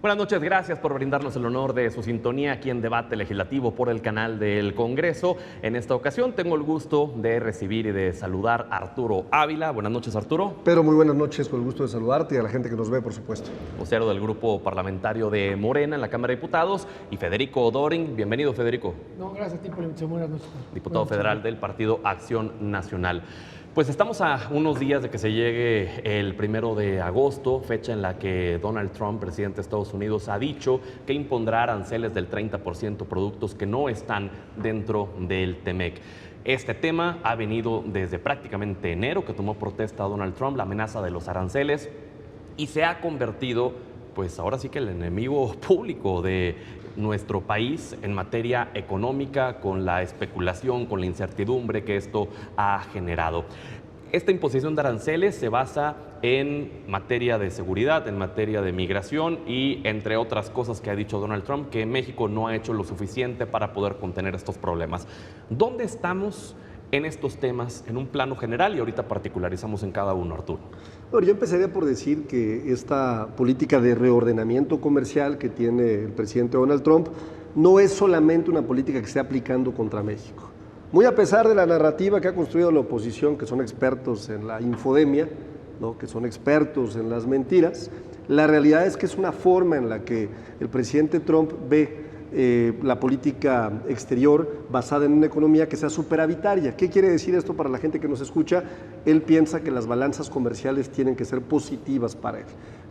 Buenas noches, gracias por brindarnos el honor de su sintonía aquí en Debate Legislativo por el canal del Congreso. En esta ocasión tengo el gusto de recibir y de saludar a Arturo Ávila. Buenas noches, Arturo. Pedro, muy buenas noches, con el gusto de saludarte y a la gente que nos ve, por supuesto. Vocero del Grupo Parlamentario de Morena en la Cámara de Diputados, y Federico Doring. Bienvenido, Federico. No, gracias a ti por la invitación. Buenas noches. Diputado federal del Partido Acción Nacional. Pues estamos a unos días de que se llegue el 1 de agosto, fecha en la que Donald Trump, presidente de Estados Unidos, ha dicho que impondrá aranceles del 30% a productos que no están dentro del TEMEC. Este tema ha venido desde prácticamente enero, que tomó protesta Donald Trump, la amenaza de los aranceles, y se ha convertido, pues ahora sí que el enemigo público de nuestro país en materia económica, con la especulación, con la incertidumbre que esto ha generado. Esta imposición de aranceles se basa en materia de seguridad, en materia de migración y entre otras cosas que ha dicho Donald Trump, que México no ha hecho lo suficiente para poder contener estos problemas. ¿Dónde estamos en estos temas en un plano general y ahorita particularizamos en cada uno, Arturo? Bueno, yo empezaría por decir que esta política de reordenamiento comercial que tiene el presidente Donald Trump no es solamente una política que se está aplicando contra México. Muy a pesar de la narrativa que ha construido la oposición, que son expertos en la infodemia, ¿no?, que son expertos en las mentiras, la realidad es que es una forma en la que el presidente Trump ve la política exterior basada en una economía que sea superavitaria. ¿Qué quiere decir esto para la gente que nos escucha? Él piensa que las balanzas comerciales tienen que ser positivas para él.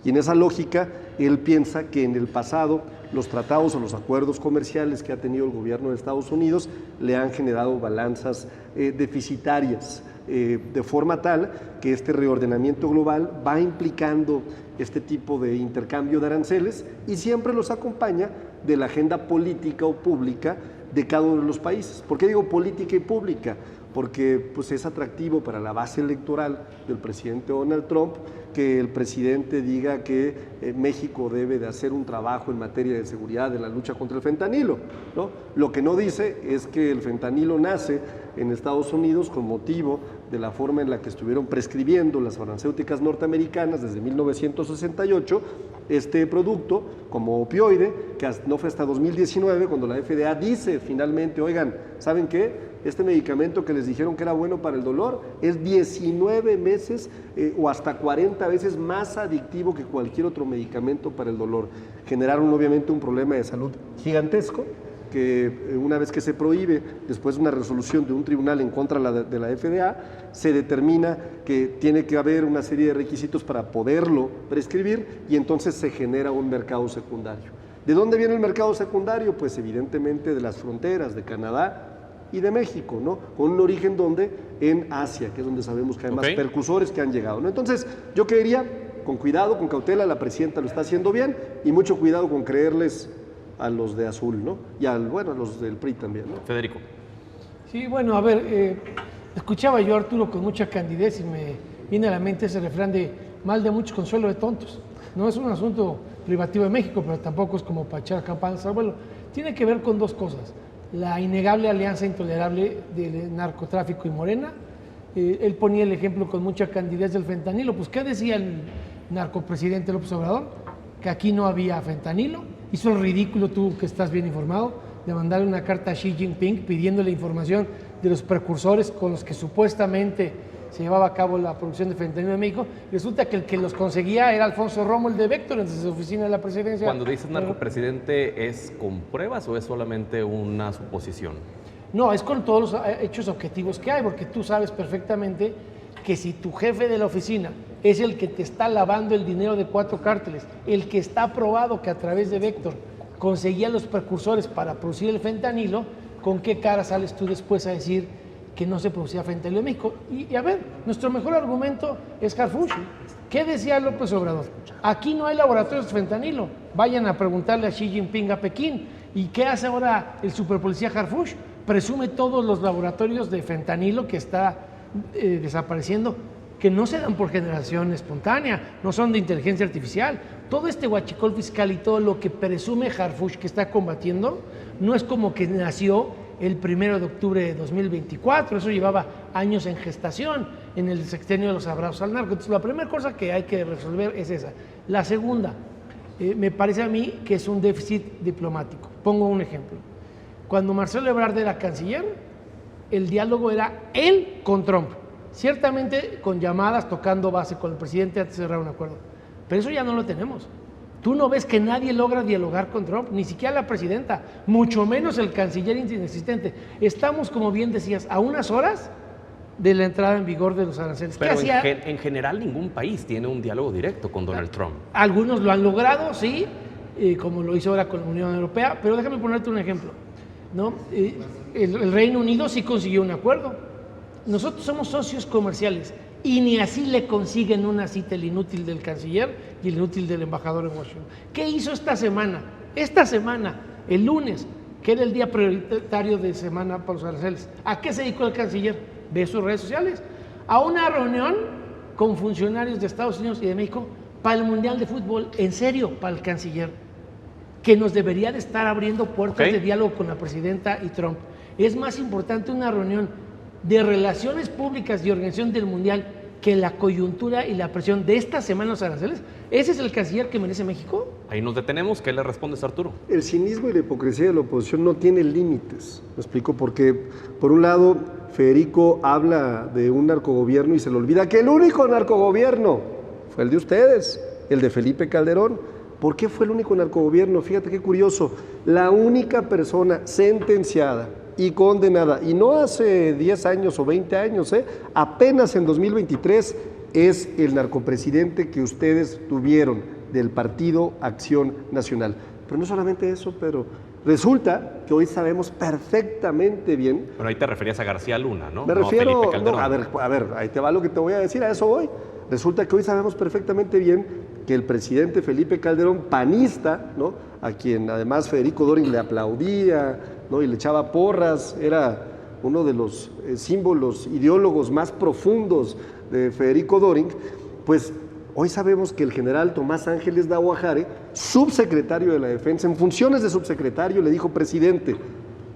Y en esa lógica, él piensa que en el pasado los tratados o los acuerdos comerciales que ha tenido el gobierno de Estados Unidos le han generado balanzas deficitarias, de forma tal que este reordenamiento global va implicando este tipo de intercambio de aranceles y siempre los acompaña de la agenda política o pública de cada uno de los países. ¿Por qué digo política y pública? Porque pues, es atractivo para la base electoral del presidente Donald Trump que el presidente diga que México debe de hacer un trabajo en materia de seguridad en la lucha contra el fentanilo, ¿no? Lo que no dice es que el fentanilo nace en Estados Unidos con motivo de la forma en la que estuvieron prescribiendo las farmacéuticas norteamericanas desde 1968 este producto como opioide, que no fue hasta 2019 cuando la FDA dice finalmente, oigan, ¿saben qué? Este medicamento que les dijeron que era bueno para el dolor es 19 veces o hasta 40 veces más adictivo que cualquier otro medicamento para el dolor. Generaron obviamente un problema de salud gigantesco que una vez que se prohíbe, después de una resolución de un tribunal en contra de la FDA, se determina que tiene que haber una serie de requisitos para poderlo prescribir y entonces se genera un mercado secundario. ¿De dónde viene el mercado secundario? Pues evidentemente de las fronteras de Canadá y de México, ¿no? Con un origen donde en Asia, que es donde sabemos que hay más precursores que han llegado, ¿no? Entonces, yo quería, con cuidado, con cautela, la presidenta lo está haciendo bien y mucho cuidado con creerles a los de azul, ¿no? Y a los del PRI también, ¿no? Federico. Sí, bueno, a ver, escuchaba yo a Arturo con mucha candidez y me viene a la mente ese refrán de mal de muchos, consuelo de tontos. No es un asunto privativo de México, pero tampoco es como para echar campanas al vuelo. Tiene que ver con dos cosas. La innegable alianza intolerable del narcotráfico y Morena. Él ponía el ejemplo con mucha candidez del fentanilo. Pues, ¿qué decía el narcopresidente López Obrador? Que aquí no había fentanilo. Hizo el ridículo, tú que estás bien informado, de mandarle una carta a Xi Jinping pidiéndole información de los precursores con los que supuestamente se llevaba a cabo la producción de fentanilo en México. Resulta que el que los conseguía era Alfonso Romo, el de Vector, desde su oficina de la presidencia. Cuando dices narcopresidente, ¿es con pruebas o es solamente una suposición? No, es con todos los hechos objetivos que hay, porque tú sabes perfectamente que si tu jefe de la oficina es el que te está lavando el dinero de 4 cárteles, el que está probado que a través de Vector conseguía los precursores para producir el fentanilo, ¿con qué cara sales tú después a decir que no se producía fentanilo en México? Y a ver, nuestro mejor argumento es Harfuch. ¿Qué decía López Obrador? Aquí no hay laboratorios de fentanilo. Vayan a preguntarle a Xi Jinping a Pekín. ¿Y qué hace ahora el superpolicía Harfuch? Presume todos los laboratorios de fentanilo que está desapareciendo, que no se dan por generación espontánea, no son de inteligencia artificial. Todo este huachicol fiscal y todo lo que presume Harfuch que está combatiendo, no es como que nació el 1 de octubre de 2024, eso llevaba años en gestación en el sexenio de los abrazos al narco. Entonces, la primera cosa que hay que resolver es esa. La segunda, me parece a mí que es un déficit diplomático. Pongo un ejemplo. Cuando Marcelo Ebrard era canciller, el diálogo era él con Trump. Ciertamente con llamadas, tocando base con el presidente antes de cerrar un acuerdo. Pero eso ya no lo tenemos. Tú no ves que nadie logra dialogar con Trump, ni siquiera la presidenta, mucho menos el canciller inexistente. Estamos, como bien decías, a unas horas de la entrada en vigor de los aranceles. Pero en general ningún país tiene un diálogo directo con Donald Trump. Algunos lo han logrado, sí, como lo hizo ahora con la Unión Europea, pero déjame ponerte un ejemplo, ¿no? El Reino Unido sí consiguió un acuerdo. Nosotros somos socios comerciales y ni así le consiguen una cita el inútil del canciller y el inútil del embajador en Washington. ¿Qué hizo esta semana? Esta semana, el lunes, que era el día prioritario de semana para los aranceles. ¿A qué se dedicó el canciller? Ve sus redes sociales. A una reunión con funcionarios de Estados Unidos y de México para el Mundial de Fútbol, en serio, para el canciller, que nos debería de estar abriendo puertas de diálogo con la presidenta y Trump. Es más importante una reunión de relaciones públicas y organización del Mundial que la coyuntura y la presión de esta semana los aranceles. ¿Ese es el canciller que merece México? Ahí nos detenemos. ¿Qué le respondes, Arturo? El cinismo y la hipocresía de la oposición no tienen límites. Me explico, porque por un lado Federico habla de un narcogobierno y se le olvida que el único narcogobierno fue el de ustedes, el de Felipe Calderón. ¿Por qué fue el único narcogobierno? Fíjate qué curioso. La única persona sentenciada y condenada, y no hace 10 años o 20 años, apenas en 2023, es el narcopresidente que ustedes tuvieron del Partido Acción Nacional. Pero no solamente eso, pero resulta que hoy sabemos perfectamente bien. Pero ahí te referías a García Luna, ¿no? Me refiero, no a Felipe Calderón. A ver, ahí te va lo que te voy a decir, a eso voy. Resulta que hoy sabemos perfectamente bien que el presidente Felipe Calderón, panista, ¿no?, a quien además Federico Doring le aplaudía, ¿no?, y le echaba porras, era uno de los símbolos ideólogos más profundos de Federico Doring, pues hoy sabemos que el general Tomás Ángeles de Aguajare, subsecretario de la Defensa, en funciones de subsecretario, le dijo: presidente,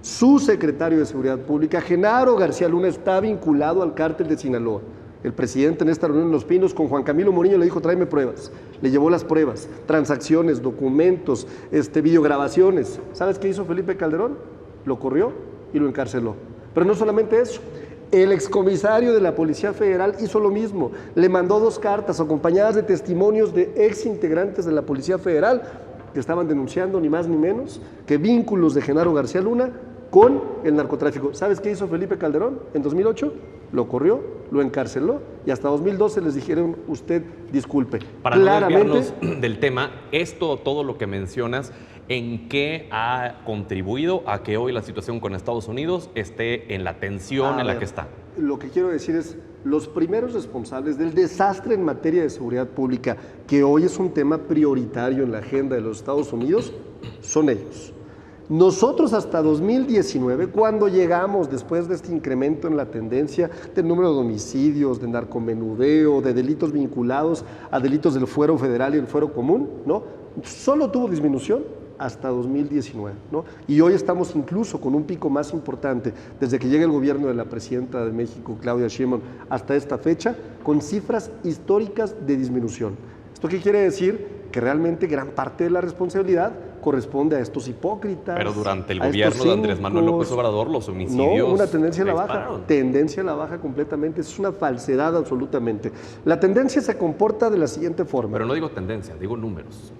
su secretario de Seguridad Pública, Genaro García Luna, está vinculado al cártel de Sinaloa. El presidente en esta reunión en Los Pinos con Juan Camilo Moriño le dijo: tráeme pruebas. Le llevó las pruebas, transacciones, documentos, videograbaciones. ¿Sabes qué hizo Felipe Calderón? Lo corrió y lo encarceló. Pero no solamente eso. El excomisario de la Policía Federal hizo lo mismo. Le mandó 2 cartas acompañadas de testimonios de exintegrantes de la Policía Federal que estaban denunciando ni más ni menos que vínculos de Genaro García Luna con el narcotráfico. ¿Sabes qué hizo Felipe Calderón en 2008? Lo corrió, lo encarceló y hasta 2012 les dijeron: usted disculpe. Para claramente, no desviarnos del tema, todo lo que mencionas, ¿en qué ha contribuido a que hoy la situación con Estados Unidos esté en la tensión en la que está? Lo que quiero decir es, los primeros responsables del desastre en materia de seguridad pública, que hoy es un tema prioritario en la agenda de los Estados Unidos, son ellos. Nosotros hasta 2019, cuando llegamos después de este incremento en la tendencia del número de homicidios, de narcomenudeo, de delitos vinculados a delitos del fuero federal y el fuero común, ¿no?, solo tuvo disminución hasta 2019, ¿no? Y hoy estamos incluso con un pico más importante desde que llega el gobierno de la presidenta de México, Claudia Sheinbaum, hasta esta fecha, con cifras históricas de disminución. ¿Esto qué quiere decir? Que realmente gran parte de la responsabilidad corresponde a estos hipócritas. Pero durante el gobierno de Andrés Manuel López Obrador, los homicidios... No, una tendencia a la baja. Tendencia a la baja completamente. Es una falsedad absolutamente. La tendencia se comporta de la siguiente forma. Pero no digo tendencia, digo números.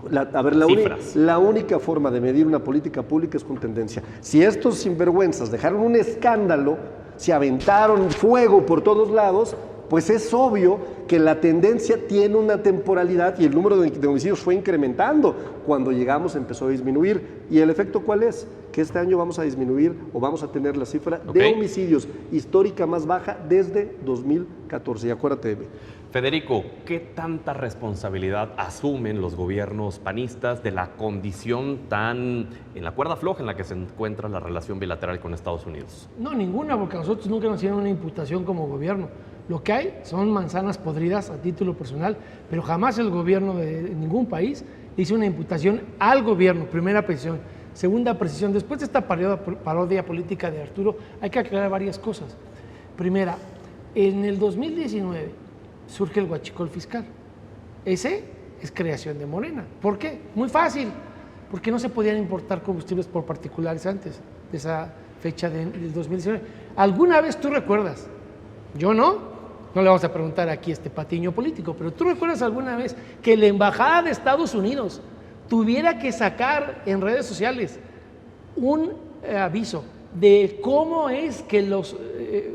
La única forma de medir una política pública es con tendencia. Si estos sinvergüenzas dejaron un escándalo, se aventaron fuego por todos lados, pues es obvio que la tendencia tiene una temporalidad y el número de homicidios fue incrementando. Cuando llegamos empezó a disminuir. ¿Y el efecto cuál es? Que este año vamos a disminuir o vamos a tener la cifra de homicidios histórica más baja desde 2014. Y acuérdate de mí. Federico, ¿qué tanta responsabilidad asumen los gobiernos panistas de la condición tan en la cuerda floja en la que se encuentra la relación bilateral con Estados Unidos? No, ninguna, porque a nosotros nunca nos hicieron una imputación como gobierno. Lo que hay son manzanas podridas a título personal, pero jamás el gobierno de ningún país hizo una imputación al gobierno, primera precisión. Segunda precisión, después de esta parodia política de Arturo, hay que aclarar varias cosas. Primera, en el 2019 surge el huachicol fiscal. Ese es creación de Morena. ¿Por qué? Muy fácil, porque no se podían importar combustibles por particulares antes de esa fecha del 2019. ¿Alguna vez tú recuerdas? Yo no le vamos a preguntar aquí a este patiño político, pero ¿tú recuerdas alguna vez que la Embajada de Estados Unidos tuviera que sacar en redes sociales un aviso de cómo es que los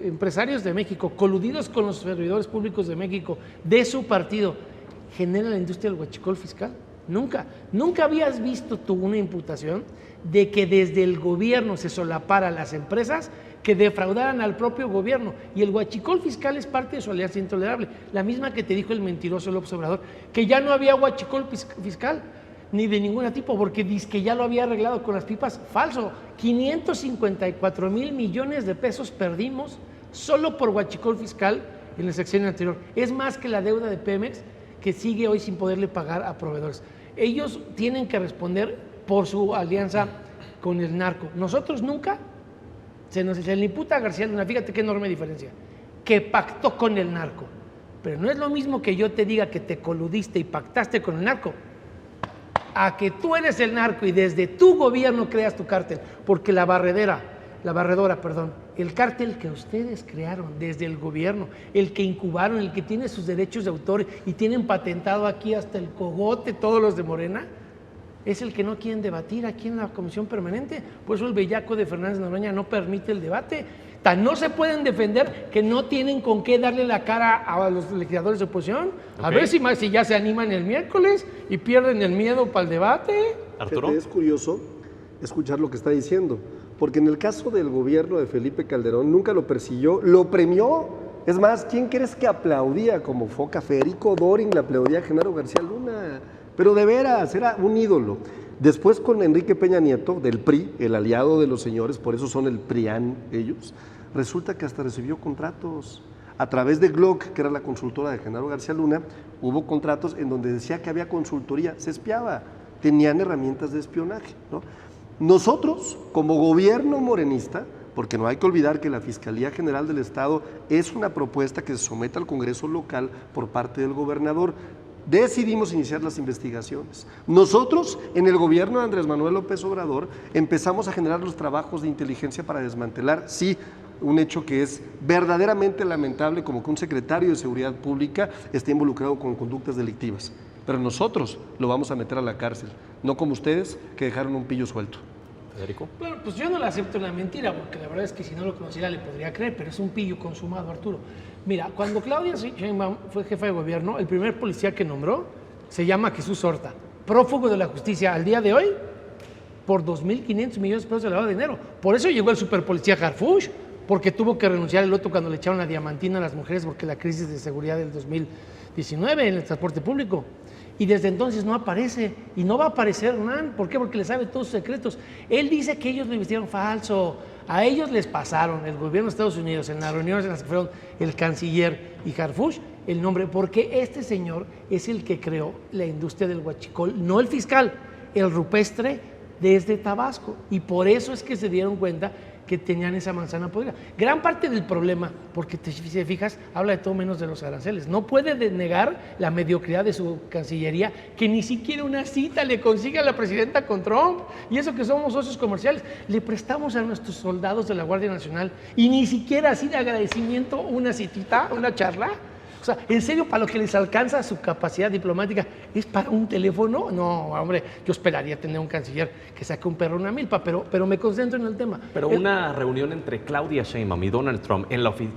empresarios de México, coludidos con los servidores públicos de México, de su partido, generan la industria del huachicol fiscal? Nunca habías visto tú una imputación de que desde el gobierno se solapara a las empresas que defraudaran al propio gobierno. Y el huachicol fiscal es parte de su alianza intolerable, la misma que te dijo el mentiroso López Obrador, que ya no había huachicol fiscal, ni de ningún tipo, porque dice que ya lo había arreglado con las pipas. Falso. 554,000 millones de pesos perdimos solo por huachicol fiscal en el sexenio anterior. Es más que la deuda de Pemex, que sigue hoy sin poderle pagar a proveedores. Ellos tienen que responder por su alianza con el narco. Nosotros nunca se le imputa a García Luna, fíjate qué enorme diferencia, que pactó con el narco. Pero no es lo mismo que yo te diga que te coludiste y pactaste con el narco, a que tú eres el narco y desde tu gobierno creas tu cártel, porque la barredora, el cártel que ustedes crearon desde el gobierno, el que incubaron, el que tiene sus derechos de autor y tienen patentado aquí hasta el cogote todos los de Morena, es el que no quieren debatir aquí en la comisión permanente. Por eso el bellaco de Fernández Noroña no permite el debate. Tan no se pueden defender que no tienen con qué darle la cara a los legisladores de oposición. A ver si ya se animan el miércoles y pierden el miedo para el debate. Arturo. Es curioso escuchar lo que está diciendo, porque en el caso del gobierno de Felipe Calderón nunca lo persiguió, lo premió. Es más, ¿quién crees que aplaudía como foca? Federico Dorin le aplaudía a Genaro García Luna. Pero de veras, era un ídolo. Después con Enrique Peña Nieto, del PRI, el aliado de los señores, por eso son el PRIAN ellos, resulta que hasta recibió contratos. A través de Glock, que era la consultora de Genaro García Luna, hubo contratos en donde decía que había consultoría, se espiaba, tenían herramientas de espionaje, ¿no? Nosotros, como gobierno morenista, porque no hay que olvidar que la Fiscalía General del Estado es una propuesta que se somete al Congreso local por parte del gobernador, decidimos iniciar las investigaciones. Nosotros, en el gobierno de Andrés Manuel López Obrador, empezamos a generar los trabajos de inteligencia para desmantelar, sí, un hecho que es verdaderamente lamentable, como que un secretario de Seguridad Pública esté involucrado con conductas delictivas. Pero nosotros lo vamos a meter a la cárcel, no como ustedes que dejaron un pillo suelto. Federico. Bueno, pues yo no le acepto la mentira, porque la verdad es que si no lo conociera le podría creer, pero es un pillo consumado, Arturo. Mira, cuando Claudia Sheinbaum fue jefa de gobierno, el primer policía que nombró se llama Jesús Horta, prófugo de la justicia al día de hoy por 2.500 millones de pesos de lavado de dinero. Por eso llegó el superpolicía Harfuch, porque tuvo que renunciar el otro cuando le echaron la diamantina a las mujeres porque la crisis de seguridad del 2019 en el transporte público. Y desde entonces no aparece, y no va a aparecer Hernán. ¿Por qué? Porque le sabe todos sus secretos. Él dice que ellos lo investigaron falso. A ellos les pasaron, el gobierno de Estados Unidos, en las reuniones en las que fueron el canciller y Harfuch, el nombre, porque este señor es el que creó la industria del huachicol, no el fiscal, el rupestre desde Tabasco. Y por eso es que se dieron cuenta que tenían esa manzana podrida. Gran parte del problema, porque si te fijas, habla de todo menos de los aranceles. No puede negar la mediocridad de su cancillería, que ni siquiera una cita le consigue a la presidenta con Trump. Y eso que somos socios comerciales. Le prestamos a nuestros soldados de la Guardia Nacional y ni siquiera así de agradecimiento una citita, una charla. O sea, en serio, para lo que les alcanza su capacidad diplomática, ¿es para un teléfono? No, hombre, yo esperaría tener un canciller que saque un perro una milpa, pero me concentro en el tema. Pero una reunión entre Claudia Sheinbaum y Donald Trump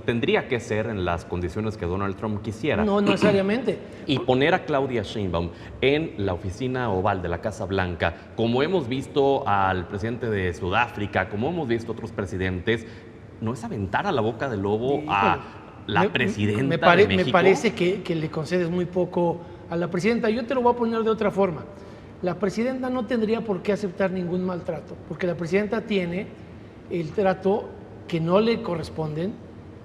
tendría que ser en las condiciones que Donald Trump quisiera. No necesariamente. Y poner a Claudia Sheinbaum en la oficina oval de la Casa Blanca, como hemos visto al presidente de Sudáfrica, como hemos visto a otros presidentes, ¿no es aventar a la boca del lobo a la presidenta de México? Me parece que le concedes muy poco a la presidenta. Yo te lo voy a poner de otra forma. La presidenta no tendría por qué aceptar ningún maltrato, porque la presidenta tiene el trato que no le corresponden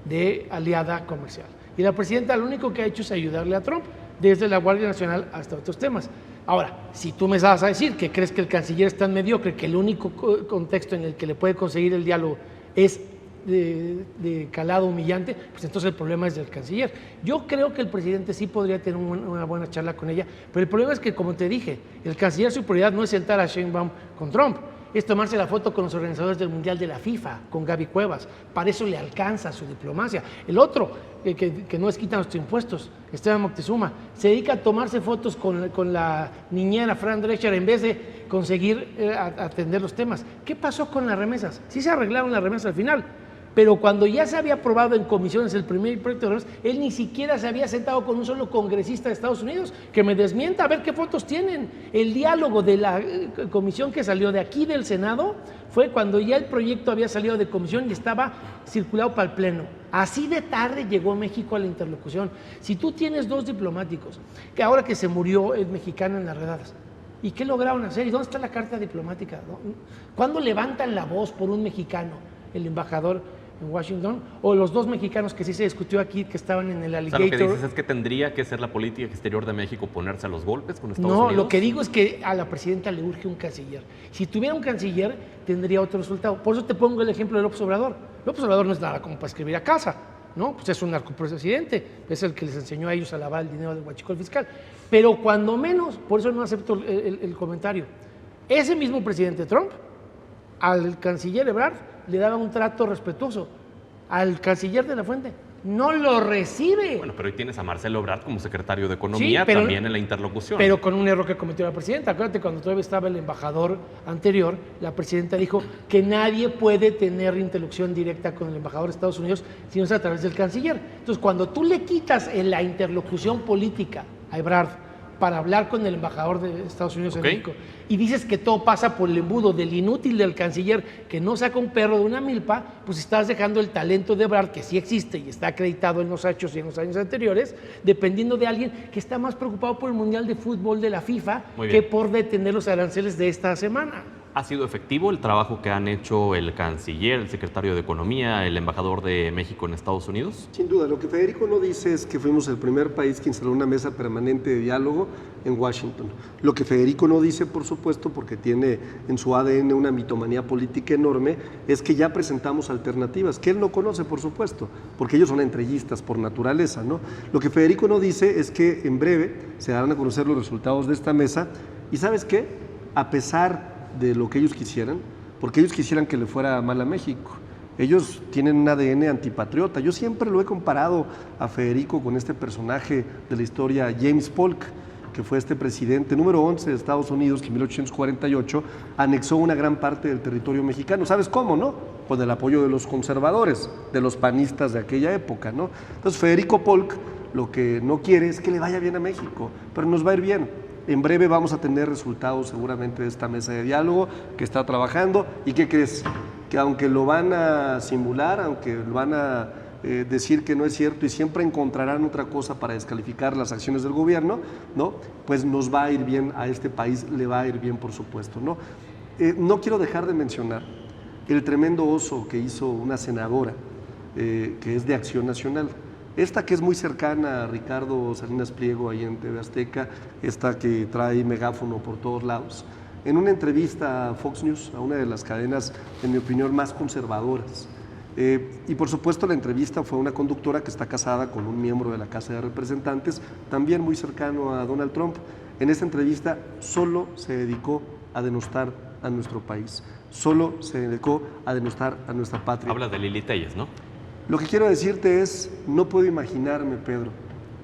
de aliada comercial. Y la presidenta lo único que ha hecho es ayudarle a Trump, desde la Guardia Nacional hasta otros temas. Ahora, si tú me vas a decir que crees que el canciller es tan mediocre que el único contexto en el que le puede conseguir el diálogo es de calado humillante, pues entonces el problema es del canciller. Yo creo que el presidente sí podría tener una buena charla con ella, pero el problema es que, como te dije, el canciller su prioridad no es sentar a Sheinbaum con Trump, es tomarse la foto con los organizadores del Mundial de la FIFA, con Gaby Cuevas. Para eso le alcanza su diplomacia. El otro, que no es quita nuestros impuestos, Esteban Moctezuma, se dedica a tomarse fotos con la niñera Fran Drescher en vez de conseguir atender los temas. ¿Qué pasó con las remesas? Sí se arreglaron las remesas al final, pero cuando ya se había aprobado en comisiones el primer proyecto de remesas, él ni siquiera se había sentado con un solo congresista de Estados Unidos, que me desmienta, a ver qué fotos tienen. El diálogo de la comisión que salió de aquí del Senado fue cuando ya el proyecto había salido de comisión y estaba circulado para el Pleno. Así de tarde llegó México a la interlocución. Si tú tienes dos diplomáticos, que ahora que se murió el mexicano en las redadas, ¿y qué lograron hacer? ¿Y dónde está la carta diplomática? ¿Cuándo levantan la voz por un mexicano, el embajador en Washington, o los dos mexicanos que sí se discutió aquí, que estaban en el Alligator? O sea, lo que dices es que tendría que ser la política exterior de México ponerse a los golpes con Estados Unidos. No, lo que digo es que a la presidenta le urge un canciller. Si tuviera un canciller, tendría otro resultado. Por eso te pongo el ejemplo de López Obrador. López Obrador no es nada como para escribir a casa, ¿no? Pues es un narcopresidente, es el que les enseñó a ellos a lavar el dinero del huachicol fiscal. Pero cuando menos, por eso no acepto el comentario, ese mismo presidente Trump, al canciller Ebrard, le daba un trato respetuoso. Al canciller de la Fuente no lo recibe. Bueno, pero hoy tienes a Marcelo Ebrard como secretario de Economía, sí, también en la interlocución. Pero con un error que cometió la presidenta. Acuérdate, cuando todavía estaba el embajador anterior, la presidenta dijo que nadie puede tener interlocución directa con el embajador de Estados Unidos si no es a través del canciller. Entonces, cuando tú le quitas la interlocución política a Ebrard para hablar con el embajador de Estados Unidos en México, y dices que todo pasa por el embudo del inútil del canciller que no saca un perro de una milpa, pues estás dejando el talento de Ebrard, que sí existe y está acreditado en los hechos y en los años anteriores, dependiendo de alguien que está más preocupado por el Mundial de Fútbol de la FIFA que por detener los aranceles de esta semana. ¿Ha sido efectivo el trabajo que han hecho el canciller, el secretario de Economía, el embajador de México en Estados Unidos? Sin duda, lo que Federico no dice es que fuimos el primer país que instaló una mesa permanente de diálogo en Washington. Lo que Federico no dice, por supuesto, porque tiene en su ADN una mitomanía política enorme, es que ya presentamos alternativas, que él no conoce, por supuesto, porque ellos son entreguistas por naturaleza, ¿no? Lo que Federico no dice es que en breve se darán a conocer los resultados de esta mesa, y ¿sabes qué? A pesar de lo que ellos quisieran, porque ellos quisieran que le fuera mal a México. Ellos tienen un ADN antipatriota. Yo siempre lo he comparado a Federico con este personaje de la historia, James Polk, que fue este presidente número 11 de Estados Unidos que en 1848 anexó una gran parte del territorio mexicano. ¿Sabes cómo, no? Con el apoyo de los conservadores, de los panistas de aquella época, ¿no? Entonces Federico Polk lo que no quiere es que le vaya bien a México, pero nos va a ir bien. En breve vamos a tener resultados seguramente de esta mesa de diálogo que está trabajando. ¿Y qué crees? Que aunque lo van a simular, aunque lo van a decir que no es cierto y siempre encontrarán otra cosa para descalificar las acciones del gobierno, ¿no? Pues nos va a ir bien, a este país le va a ir bien, por supuesto, ¿no? No quiero dejar de mencionar el tremendo oso que hizo una senadora que es de Acción Nacional. Esta que es muy cercana a Ricardo Salinas Pliego ahí en TV Azteca, esta que trae megáfono por todos lados. En una entrevista a Fox News, a una de las cadenas, en mi opinión, más conservadoras. Y por supuesto la entrevista fue una conductora que está casada con un miembro de la Casa de Representantes, también muy cercano a Donald Trump. En esta entrevista solo se dedicó a denostar a nuestro país, solo se dedicó a denostar a nuestra patria. Habla de Lili Téllez, ¿no? Lo que quiero decirte es, no puedo imaginarme, Pedro,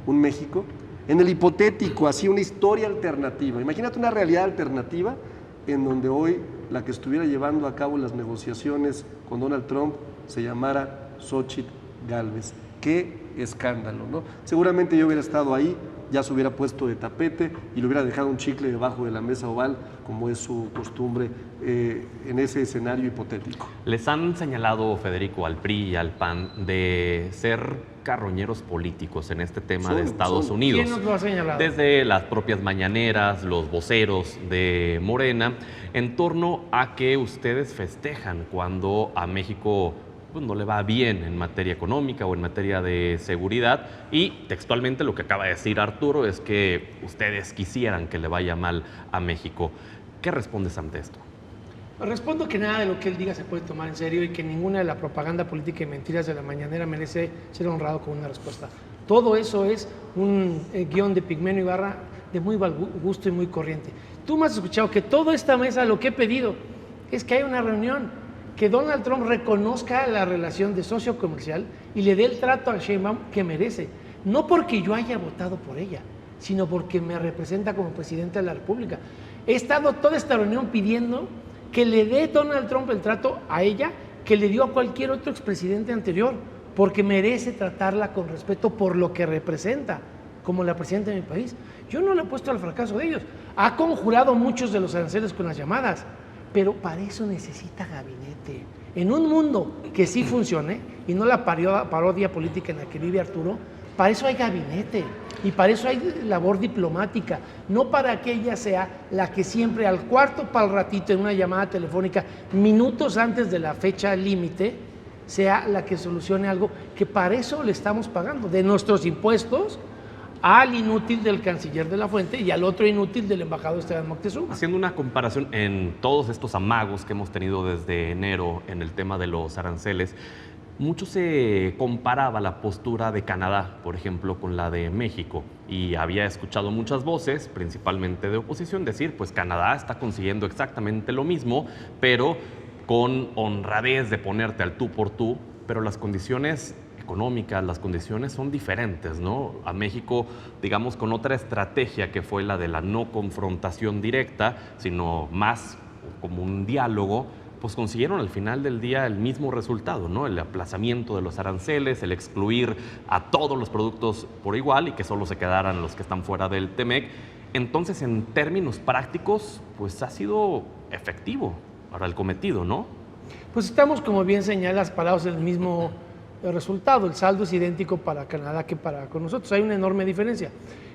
un México en el hipotético, así una historia alternativa. Imagínate una realidad alternativa en donde hoy la que estuviera llevando a cabo las negociaciones con Donald Trump se llamara Xóchitl Gálvez. ¡Qué escándalo!, ¿no? Seguramente yo hubiera estado ahí, ya se hubiera puesto de tapete y le hubiera dejado un chicle debajo de la mesa oval, como es su costumbre en ese escenario hipotético. Les han señalado, Federico, al PRI y al PAN de ser carroñeros políticos en este tema de Estados Unidos. ¿Quién nos lo ha señalado? Desde las propias mañaneras, los voceros de Morena, en torno a que ustedes festejan cuando a México pues no le va bien en materia económica o en materia de seguridad, y textualmente lo que acaba de decir Arturo es que ustedes quisieran que le vaya mal a México. ¿Qué respondes ante esto? Respondo que nada de lo que él diga se puede tomar en serio y que ninguna de la propaganda política y mentiras de la mañanera merece ser honrado con una respuesta. Todo eso es un guión de Pigmenio Ibarra de muy mal gusto y muy corriente. Tú me has escuchado que toda esta mesa lo que he pedido es que haya una reunión, que Donald Trump reconozca la relación de socio comercial y le dé el trato a Sheinbaum que merece. No porque yo haya votado por ella, sino porque me representa como presidente de la República. He estado toda esta reunión pidiendo que le dé Donald Trump el trato a ella que le dio a cualquier otro expresidente anterior, porque merece tratarla con respeto por lo que representa como la presidenta de mi país. Yo no le he puesto al fracaso de ellos. Ha conjurado muchos de los aranceles con las llamadas, pero para eso necesita gabinete. En un mundo que sí funcione, y no la parodia política en la que vive Arturo, para eso hay gabinete y para eso hay labor diplomática, no para que ella sea la que siempre al cuarto para el ratito en una llamada telefónica, minutos antes de la fecha límite, sea la que solucione algo que para eso le estamos pagando, de nuestros impuestos, al inútil del canciller de la Fuente y al otro inútil del embajador Esteban Moctezuma. Haciendo una comparación en todos estos amagos que hemos tenido desde enero en el tema de los aranceles, mucho se comparaba la postura de Canadá, por ejemplo, con la de México, y había escuchado muchas voces, principalmente de oposición, decir, pues Canadá está consiguiendo exactamente lo mismo, pero con honradez de ponerte al tú por tú, pero las condiciones económicas, las condiciones son diferentes, ¿no? A México, digamos, con otra estrategia que fue la de la no confrontación directa, sino más como un diálogo, pues consiguieron al final del día el mismo resultado, ¿no? El aplazamiento de los aranceles, el excluir a todos los productos por igual y que solo se quedaran los que están fuera del TEMEC. Entonces, en términos prácticos, pues ha sido efectivo para el cometido, ¿no? Pues estamos, como bien señalas, parados en el mismo resultado. El saldo es idéntico para Canadá que para con nosotros. Hay una enorme diferencia.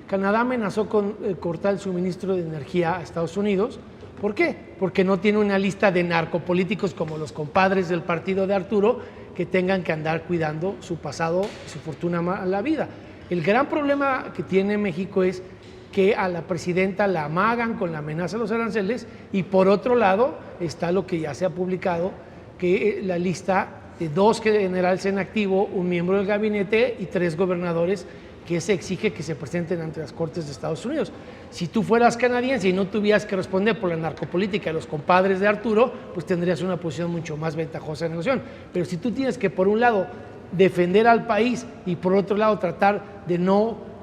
Canadá amenazó con cortar el suministro de energía a Estados Unidos. ¿Por qué? Porque no tiene una lista de narcopolíticos como los compadres del partido de Arturo que tengan que andar cuidando su pasado y su fortuna a la vida. El gran problema que tiene México es que a la presidenta la amagan con la amenaza de los aranceles y por otro lado está lo que ya se ha publicado, que la lista de 2 generales en activo, un miembro del gabinete y 3 gobernadores que se exige que se presenten ante las Cortes de Estados Unidos. Si tú fueras canadiense y no tuvieras que responder por la narcopolítica de los compadres de Arturo, pues tendrías una posición mucho más ventajosa en la negociación. Pero si tú tienes que, por un lado, defender al país y por otro lado tratar de no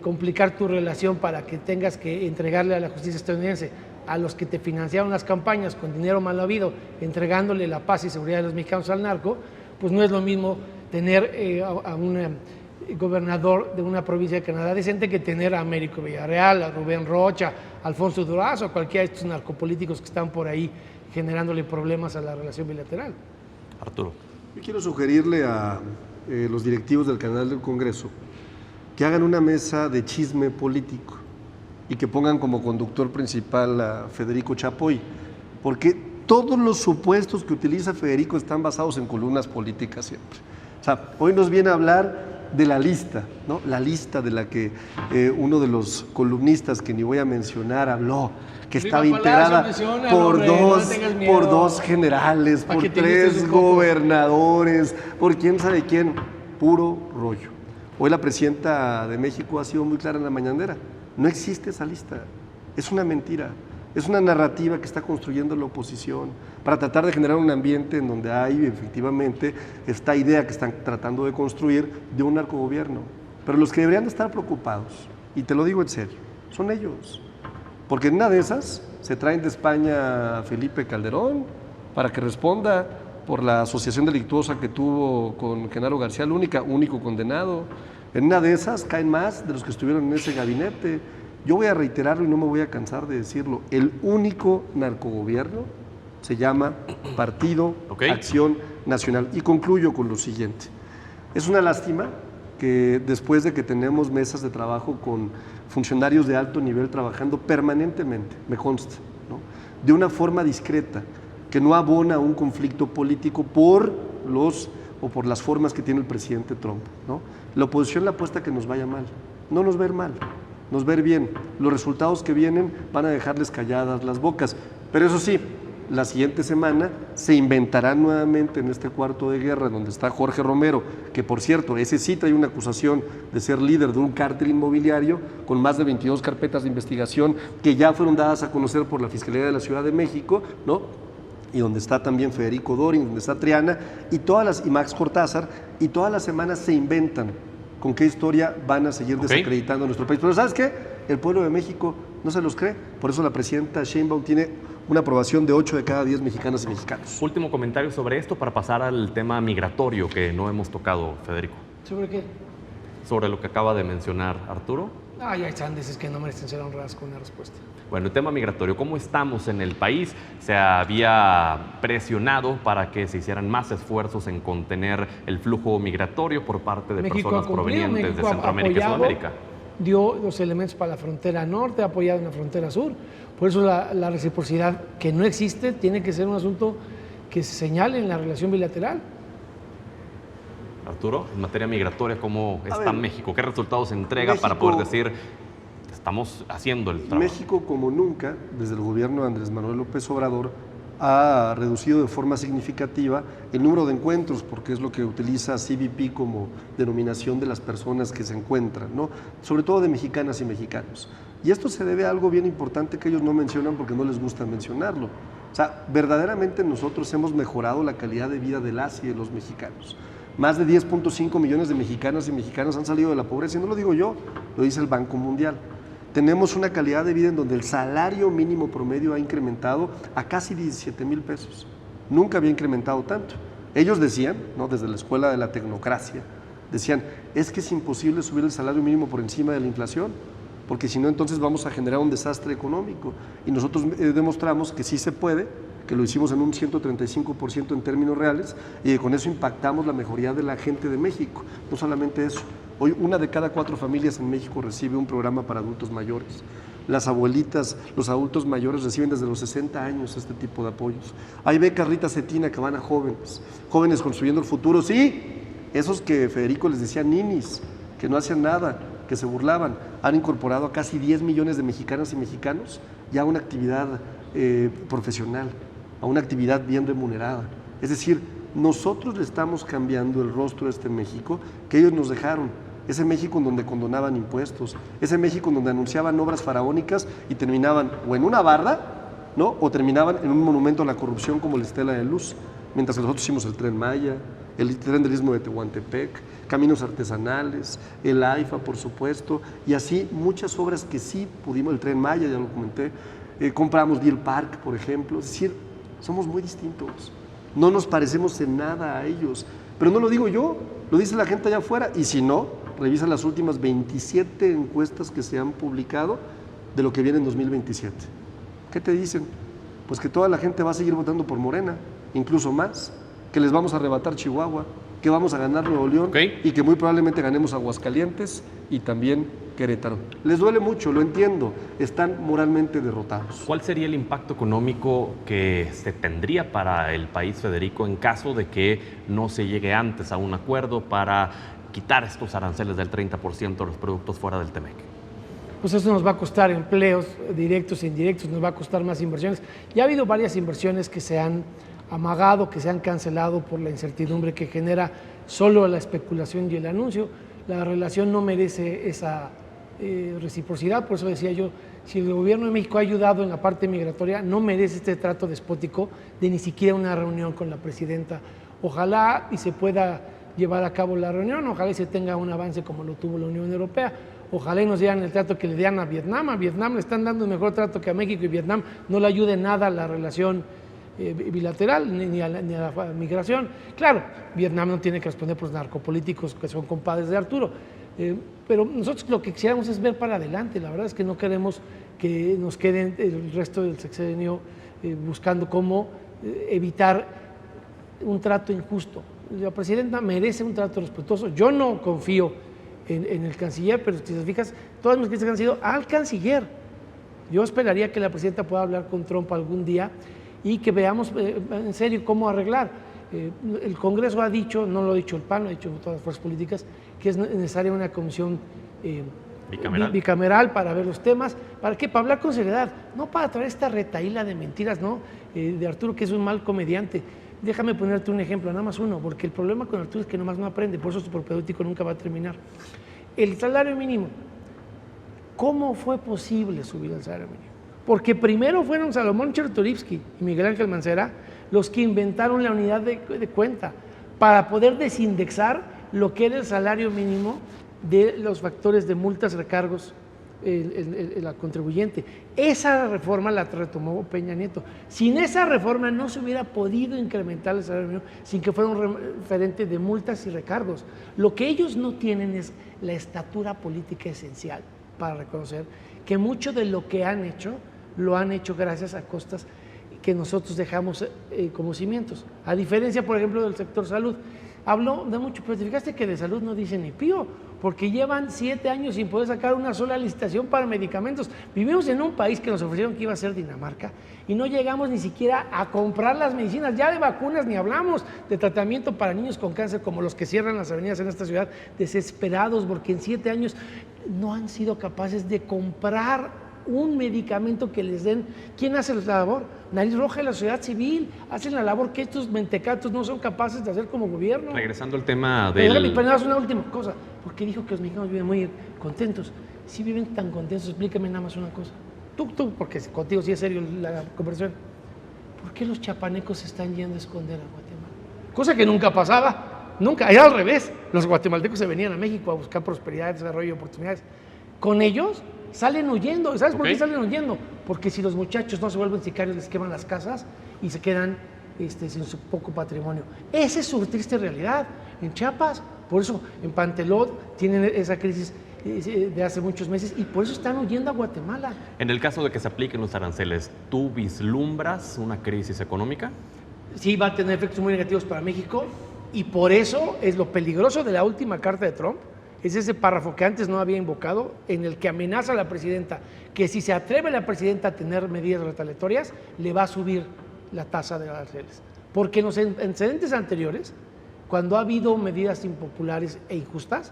complicar tu relación para que tengas que entregarle a la justicia estadounidense a los que te financiaron las campañas con dinero mal habido, entregándole la paz y seguridad de los mexicanos al narco, pues no es lo mismo tener a un gobernador de una provincia de Canadá decente que tener a Américo Villarreal, a Rubén Rocha, a Alfonso Durazo, a cualquiera de estos narcopolíticos que están por ahí generándole problemas a la relación bilateral. Arturo. Yo quiero sugerirle a los directivos del canal del Congreso que hagan una mesa de chisme político y que pongan como conductor principal a Federico Chapoy, porque todos los supuestos que utiliza Federico están basados en columnas políticas siempre. O sea, hoy nos viene a hablar de la lista, ¿no? La lista de la que uno de los columnistas, que ni voy a mencionar, habló, que estaba integrada por dos generales, por 3 gobernadores, por quién sabe quién, puro rollo. Hoy la presidenta de México ha sido muy clara en la mañanera, no existe esa lista, es una mentira. Es una narrativa que está construyendo la oposición para tratar de generar un ambiente en donde hay efectivamente esta idea que están tratando de construir de un narcogobierno. Pero los que deberían estar preocupados, y te lo digo en serio, son ellos. Porque en una de esas se traen de España a Felipe Calderón para que responda por la asociación delictuosa que tuvo con Genaro García Lúnica, único condenado. En una de esas caen más de los que estuvieron en ese gabinete. Yo voy a reiterarlo y no me voy a cansar de decirlo. El único narcogobierno se llama Partido Acción Nacional. Y concluyo con lo siguiente. Es una lástima que después de que tenemos mesas de trabajo con funcionarios de alto nivel trabajando permanentemente, me consta, ¿no?, de una forma discreta, que no abona un conflicto político por las formas que tiene el presidente Trump, ¿no? La oposición le apuesta a que nos vaya mal. No nos va a ir mal, nos va a ir bien. Los resultados que vienen van a dejarles calladas las bocas. Pero eso sí, la siguiente semana se inventará nuevamente en este cuarto de guerra donde está Jorge Romero, que por cierto, ese sí trae una acusación de ser líder de un cártel inmobiliario con más de 22 carpetas de investigación que ya fueron dadas a conocer por la Fiscalía de la Ciudad de México, ¿no? Y donde está también Federico Dorin, donde está Triana, y Max Cortázar, y todas las semanas se inventan con qué historia van a seguir desacreditando a nuestro país. Pero ¿sabes qué? El pueblo de México no se los cree, por eso la presidenta Sheinbaum tiene una aprobación de 8 de cada 10 mexicanas y mexicanos. Último comentario sobre esto para pasar al tema migratorio que no hemos tocado, Federico. ¿Sobre qué? Sobre lo que acaba de mencionar Arturo. Ah, ya están, dices que no merecen ser honradas con una respuesta. Bueno, el tema migratorio, ¿cómo estamos en el país? Se había presionado para que se hicieran más esfuerzos en contener el flujo migratorio por parte de personas provenientes de Centroamérica y Sudamérica. Dio los elementos para la frontera norte, ha apoyado en la frontera sur. Por eso la reciprocidad que no existe tiene que ser un asunto que se señale en la relación bilateral. Arturo, en materia migratoria, ¿cómo está México? ¿Qué resultados entrega para poder decir estamos haciendo el trabajo? México, como nunca, desde el gobierno de Andrés Manuel López Obrador, ha reducido de forma significativa el número de encuentros, porque es lo que utiliza CBP como denominación de las personas que se encuentran, ¿no? Sobre todo de mexicanas y mexicanos. Y esto se debe a algo bien importante que ellos no mencionan porque no les gusta mencionarlo. O sea, verdaderamente nosotros hemos mejorado la calidad de vida de las y de los mexicanos. Más de 10.5 millones de mexicanas y mexicanos han salido de la pobreza, y no lo digo yo, lo dice el Banco Mundial. Tenemos una calidad de vida en donde el salario mínimo promedio ha incrementado a casi 17,000 pesos. Nunca había incrementado tanto. Ellos decían, ¿no?, desde la escuela de la tecnocracia, decían, es que es imposible subir el salario mínimo por encima de la inflación, porque si no entonces vamos a generar un desastre económico. Y nosotros demostramos que sí se puede, que lo hicimos en un 135% en términos reales, y con eso impactamos la mejoría de la gente de México. No solamente eso, hoy 1 de cada 4 familias en México recibe un programa para adultos mayores. Las abuelitas, los adultos mayores reciben desde los 60 años este tipo de apoyos. Hay becas Rita Cetina que van a jóvenes, jóvenes construyendo el futuro. Sí, esos que Federico les decía ninis, que no hacían nada, que se burlaban, han incorporado a casi 10 millones de mexicanas y mexicanos ya a una actividad profesional, a una actividad bien remunerada. Es decir, nosotros le estamos cambiando el rostro a este México que ellos nos dejaron. Ese México en donde condonaban impuestos, ese México en donde anunciaban obras faraónicas y terminaban o en una barda, ¿no?, o terminaban en un monumento a la corrupción como la Estela de Luz, mientras que nosotros hicimos el Tren Maya, el tren del Istmo de Tehuantepec, caminos artesanales, el AIFA, por supuesto, y así muchas obras que sí pudimos, el Tren Maya, ya lo comenté, compramos Deer Park, por ejemplo. Es decir, somos muy distintos, no nos parecemos en nada a ellos, pero no lo digo yo, lo dice la gente allá afuera, y si no, revisa las últimas 27 encuestas que se han publicado de lo que viene en 2027. ¿Qué te dicen? Pues que toda la gente va a seguir votando por Morena, incluso más, que les vamos a arrebatar Chihuahua, que vamos a ganar Nuevo León y que muy probablemente ganemos Aguascalientes y también Querétaro. Les duele mucho, lo entiendo, están moralmente derrotados. ¿Cuál sería el impacto económico que se tendría para el país, Federico, en caso de que no se llegue antes a un acuerdo para quitar estos aranceles del 30% de los productos fuera del TEMEC? Pues eso nos va a costar empleos directos e indirectos, nos va a costar más inversiones. Ya ha habido varias inversiones que se han amagado, que se han cancelado por la incertidumbre que genera solo la especulación y el anuncio. La relación no merece esa reciprocidad, por eso decía yo, si el gobierno de México ha ayudado en la parte migratoria, no merece este trato despótico de ni siquiera una reunión con la presidenta. Ojalá y se pueda llevar a cabo la reunión, ojalá y se tenga un avance como lo tuvo la Unión Europea, ojalá y nos dieran el trato que le dan a Vietnam. A Vietnam le están dando un mejor trato que a México, y Vietnam no le ayude en nada a la relación bilateral ni a la migración. Claro, Vietnam no tiene que responder por los narcopolíticos que son compadres de Arturo, pero nosotros lo que quisiéramos es ver para adelante. La verdad es que no queremos que nos queden el resto del sexenio buscando cómo evitar un trato injusto. La presidenta merece un trato respetuoso. Yo no confío en el canciller, pero si te fijas, todas mis críticas han sido al canciller. Yo esperaría que la presidenta pueda hablar con Trump algún día y que veamos en serio cómo arreglar. El Congreso ha dicho, no lo ha dicho el PAN, lo ha dicho todas las fuerzas políticas, que es necesaria una comisión bicameral para ver los temas. ¿Para qué? Para hablar con seriedad, no para traer esta retahíla de mentiras, ¿no? De Arturo, que es un mal comediante. Déjame ponerte un ejemplo, nada más uno, porque el problema con Arturo es que nomás no aprende, por eso su propedéutico nunca va a terminar. El salario mínimo. ¿Cómo fue posible subir el salario mínimo? Porque primero fueron Salomón Chertorivsky y Miguel Ángel Mancera los que inventaron la unidad de cuenta para poder desindexar lo que era el salario mínimo de los factores de multas, recargos, la contribuyente. Esa reforma la retomó Peña Nieto. Sin esa reforma no se hubiera podido incrementar el salario mínimo sin que fuera un referente de multas y recargos. Lo que ellos no tienen es la estatura política esencial para reconocer que mucho de lo que han hecho lo han hecho gracias a costas que nosotros dejamos como cimientos. A diferencia, por ejemplo, del sector salud. Habló de mucho, pero te fijaste que de salud no dice ni pío, porque llevan 7 años sin poder sacar una sola licitación para medicamentos. Vivimos en un país que nos ofrecieron que iba a ser Dinamarca y no llegamos ni siquiera a comprar las medicinas, ya de vacunas ni hablamos, de tratamiento para niños con cáncer como los que cierran las avenidas en esta ciudad, desesperados porque en 7 años no han sido capaces de comprar un medicamento que les den. ¿Quién hace la labor? Nariz Roja y la sociedad civil hacen la labor que estos mentecatos no son capaces de hacer como gobierno. Regresando al tema del... Pero una última cosa, porque dijo que los mexicanos viven muy contentos. Si viven tan contentos, explícame nada más una cosa. Tú, porque contigo sí es serio la conversación. ¿Por qué los chapanecos se están yendo a esconder a Guatemala? Cosa que nunca pasaba, nunca, era al revés. Los guatemaltecos se venían a México a buscar prosperidad, desarrollo y oportunidades. Con ellos salen huyendo. ¿Sabes por qué salen huyendo? Porque si los muchachos no se vuelven sicarios, les queman las casas y se quedan sin su poco patrimonio. Esa es su triste realidad. En Chiapas, por eso en Pantelot tienen esa crisis de hace muchos meses y por eso están huyendo a Guatemala. En el caso de que se apliquen los aranceles, ¿tú vislumbras una crisis económica? Sí, va a tener efectos muy negativos para México y por eso es lo peligroso de la última carta de Trump. Es ese párrafo que antes no había invocado, en el que amenaza a la presidenta que si se atreve la presidenta a tener medidas retaliatorias, le va a subir la tasa de aranceles. Porque en los antecedentes anteriores, cuando ha habido medidas impopulares e injustas,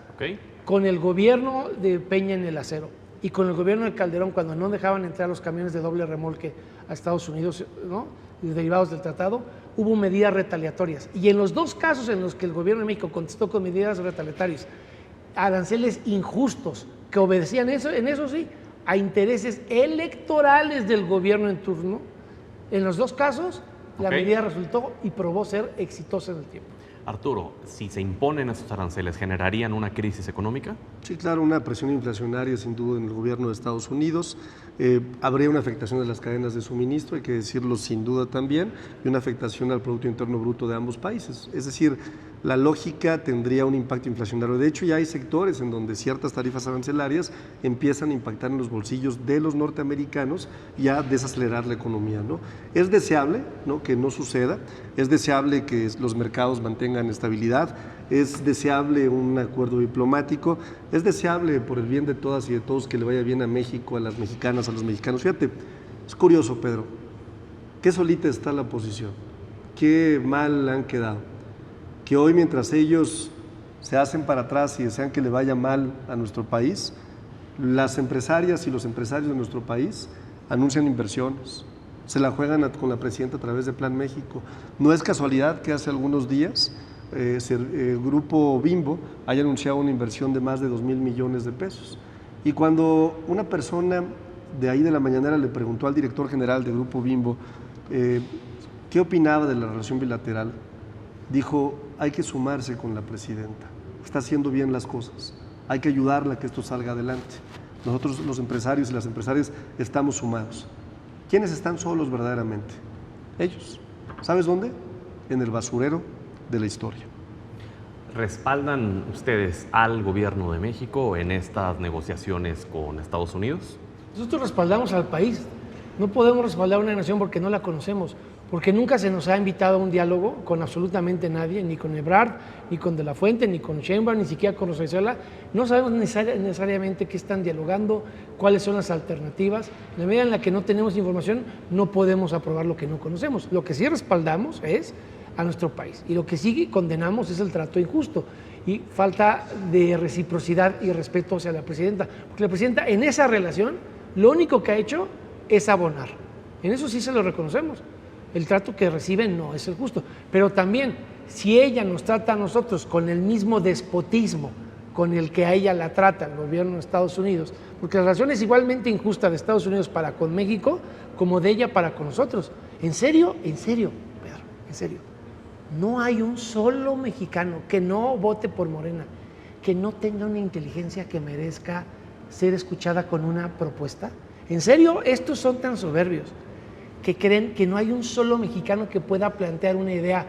con el gobierno de Peña en el acero y con el gobierno de Calderón, cuando no dejaban entrar los camiones de doble remolque a Estados Unidos, ¿no?, derivados del tratado, hubo medidas retaliatorias. Y en los dos casos en los que el gobierno de México contestó con medidas retaliatorias, aranceles injustos que obedecían en eso sí, a intereses electorales del gobierno en turno, en los dos casos la medida resultó y probó ser exitosa en el tiempo. Arturo, si se imponen esos aranceles, ¿generarían una crisis económica? Sí, claro, una presión inflacionaria sin duda en el gobierno de Estados Unidos. Habría una afectación de las cadenas de suministro, hay que decirlo sin duda también, y una afectación al Producto Interno Bruto de ambos países. Es decir, la lógica tendría un impacto inflacionario. De hecho, ya hay sectores en donde ciertas tarifas arancelarias empiezan a impactar en los bolsillos de los norteamericanos y a desacelerar la economía, ¿no? Es deseable, ¿no?, que no suceda, es deseable que los mercados mantengan estabilidad, es deseable un acuerdo diplomático, es deseable por el bien de todas y de todos que le vaya bien a México, a las mexicanas, a los mexicanos. Fíjate, es curioso, Pedro, qué solita está la oposición, qué mal han quedado, que hoy mientras ellos se hacen para atrás y desean que le vaya mal a nuestro país, las empresarias y los empresarios de nuestro país anuncian inversiones, se la juegan con la presidenta a través de Plan México. No es casualidad que hace algunos días el grupo Bimbo haya anunciado una inversión de más de 2,000 millones de pesos. Y cuando una persona de ahí de la mañanera le preguntó al director general del grupo Bimbo qué opinaba de la relación bilateral, dijo: hay que sumarse con la presidenta, está haciendo bien las cosas, hay que ayudarla a que esto salga adelante. Nosotros los empresarios y las empresarias estamos sumados. ¿Quiénes están solos verdaderamente? Ellos. ¿Sabes dónde? En el basurero de la historia. ¿Respaldan ustedes al gobierno de México en estas negociaciones con Estados Unidos? Nosotros respaldamos al país. No podemos respaldar a una nación porque no la conocemos, porque nunca se nos ha invitado a un diálogo con absolutamente nadie, ni con Ebrard, ni con De la Fuente, ni con Sheinbaum, ni siquiera con Rosaisela. No sabemos necesariamente qué están dialogando, cuáles son las alternativas. En la medida en la que no tenemos información, no podemos aprobar lo que no conocemos. Lo que sí respaldamos es a nuestro país y lo que sí condenamos es el trato injusto. y falta de reciprocidad y respeto hacia la presidenta. Porque la presidenta en esa relación lo único que ha hecho es abonar. En eso sí se lo reconocemos. El trato que reciben no es el justo. Pero también, si ella nos trata a nosotros con el mismo despotismo con el que a ella la trata el gobierno de Estados Unidos, porque la relación es igualmente injusta de Estados Unidos para con México como de ella para con nosotros. En serio, Pedro, en serio. No hay un solo mexicano que no vote por Morena, que no tenga una inteligencia que merezca ser escuchada con una propuesta. En serio, estos son tan soberbios que creen que no hay un solo mexicano que pueda plantear una idea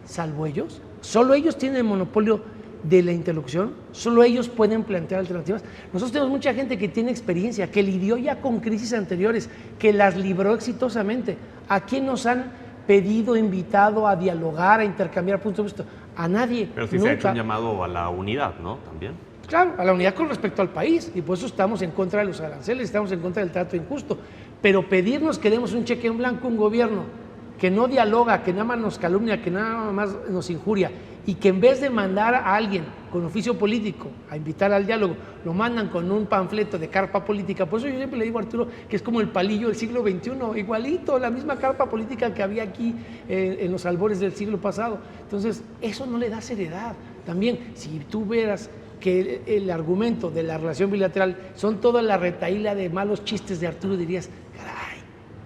salvo ellos. Solo ellos tienen el monopolio de la interlocución, solo ellos pueden plantear alternativas. Nosotros tenemos mucha gente que tiene experiencia, que lidió ya con crisis anteriores, que las libró exitosamente. ¿A quién nos han pedido, invitado a dialogar, a intercambiar puntos de vista? A nadie. Pero sí nunca. se ha hecho un llamado a la unidad, ¿no? También. Claro, a la unidad con respecto al país, y por eso estamos en contra de los aranceles, estamos en contra del trato injusto. Pero pedirnos que demos un cheque en blanco a un gobierno que no dialoga, que nada más nos calumnia, que nada más nos injuria, y que en vez de mandar a alguien con oficio político a invitar al diálogo, lo mandan con un panfleto de carpa política. Por eso yo siempre le digo a Arturo que es como el palillo del siglo XXI, igualito, la misma carpa política que había aquí en los albores del siglo pasado. Entonces, eso no le da seriedad. También, si tú vieras que el argumento de la relación bilateral son toda la retahíla de malos chistes de Arturo, dirías,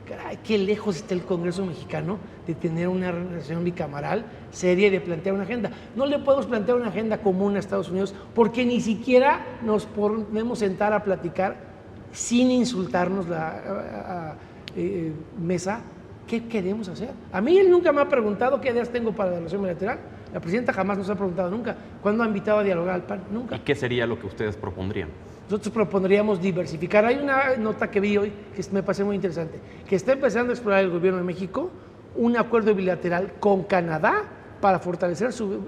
caray, qué lejos está el Congreso mexicano de tener una relación bicameral seria y de plantear una agenda. No le podemos plantear una agenda común a Estados Unidos porque ni siquiera nos podemos sentar a platicar sin insultarnos la mesa. ¿Qué queremos hacer? A mí él nunca me ha preguntado qué ideas tengo para la relación bilateral. La presidenta jamás nos ha preguntado nunca. ¿Cuándo ha invitado a dialogar al PAN? Nunca. ¿Y qué sería lo que ustedes propondrían? Nosotros propondríamos diversificar. Hay una nota que vi hoy que me parece muy interesante, que está empezando a explorar el gobierno de México un acuerdo bilateral con Canadá para fortalecer su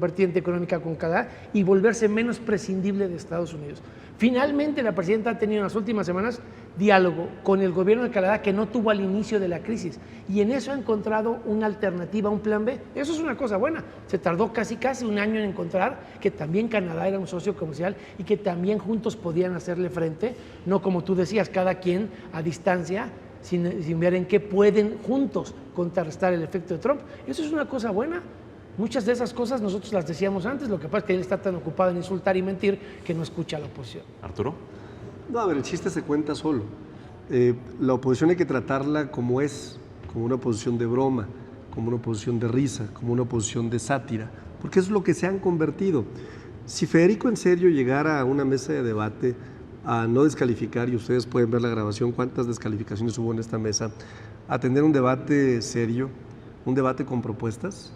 vertiente económica con Canadá y volverse menos prescindible de Estados Unidos. Finalmente, la presidenta ha tenido en las últimas semanas diálogo con el gobierno de Canadá que no tuvo al inicio de la crisis, y en eso ha encontrado una alternativa, un plan B. Eso es una cosa buena. Se tardó casi un año en encontrar que también Canadá era un socio comercial y que también juntos podían hacerle frente, no como tú decías, cada quien a distancia, sin ver en qué pueden juntos contrarrestar el efecto de Trump. Eso es una cosa buena. Muchas de esas cosas nosotros las decíamos antes, lo que pasa es que él está tan ocupado en insultar y mentir que no escucha a la oposición. ¿Arturo? No, a ver, el chiste se cuenta solo. La oposición hay que tratarla como es, como una oposición de broma, como una oposición de risa, como una oposición de sátira, porque eso es lo que se han convertido. Si Federico en serio llegara a una mesa de debate a no descalificar, y ustedes pueden ver la grabación, cuántas descalificaciones hubo en esta mesa, a tener un debate serio, un debate con propuestas,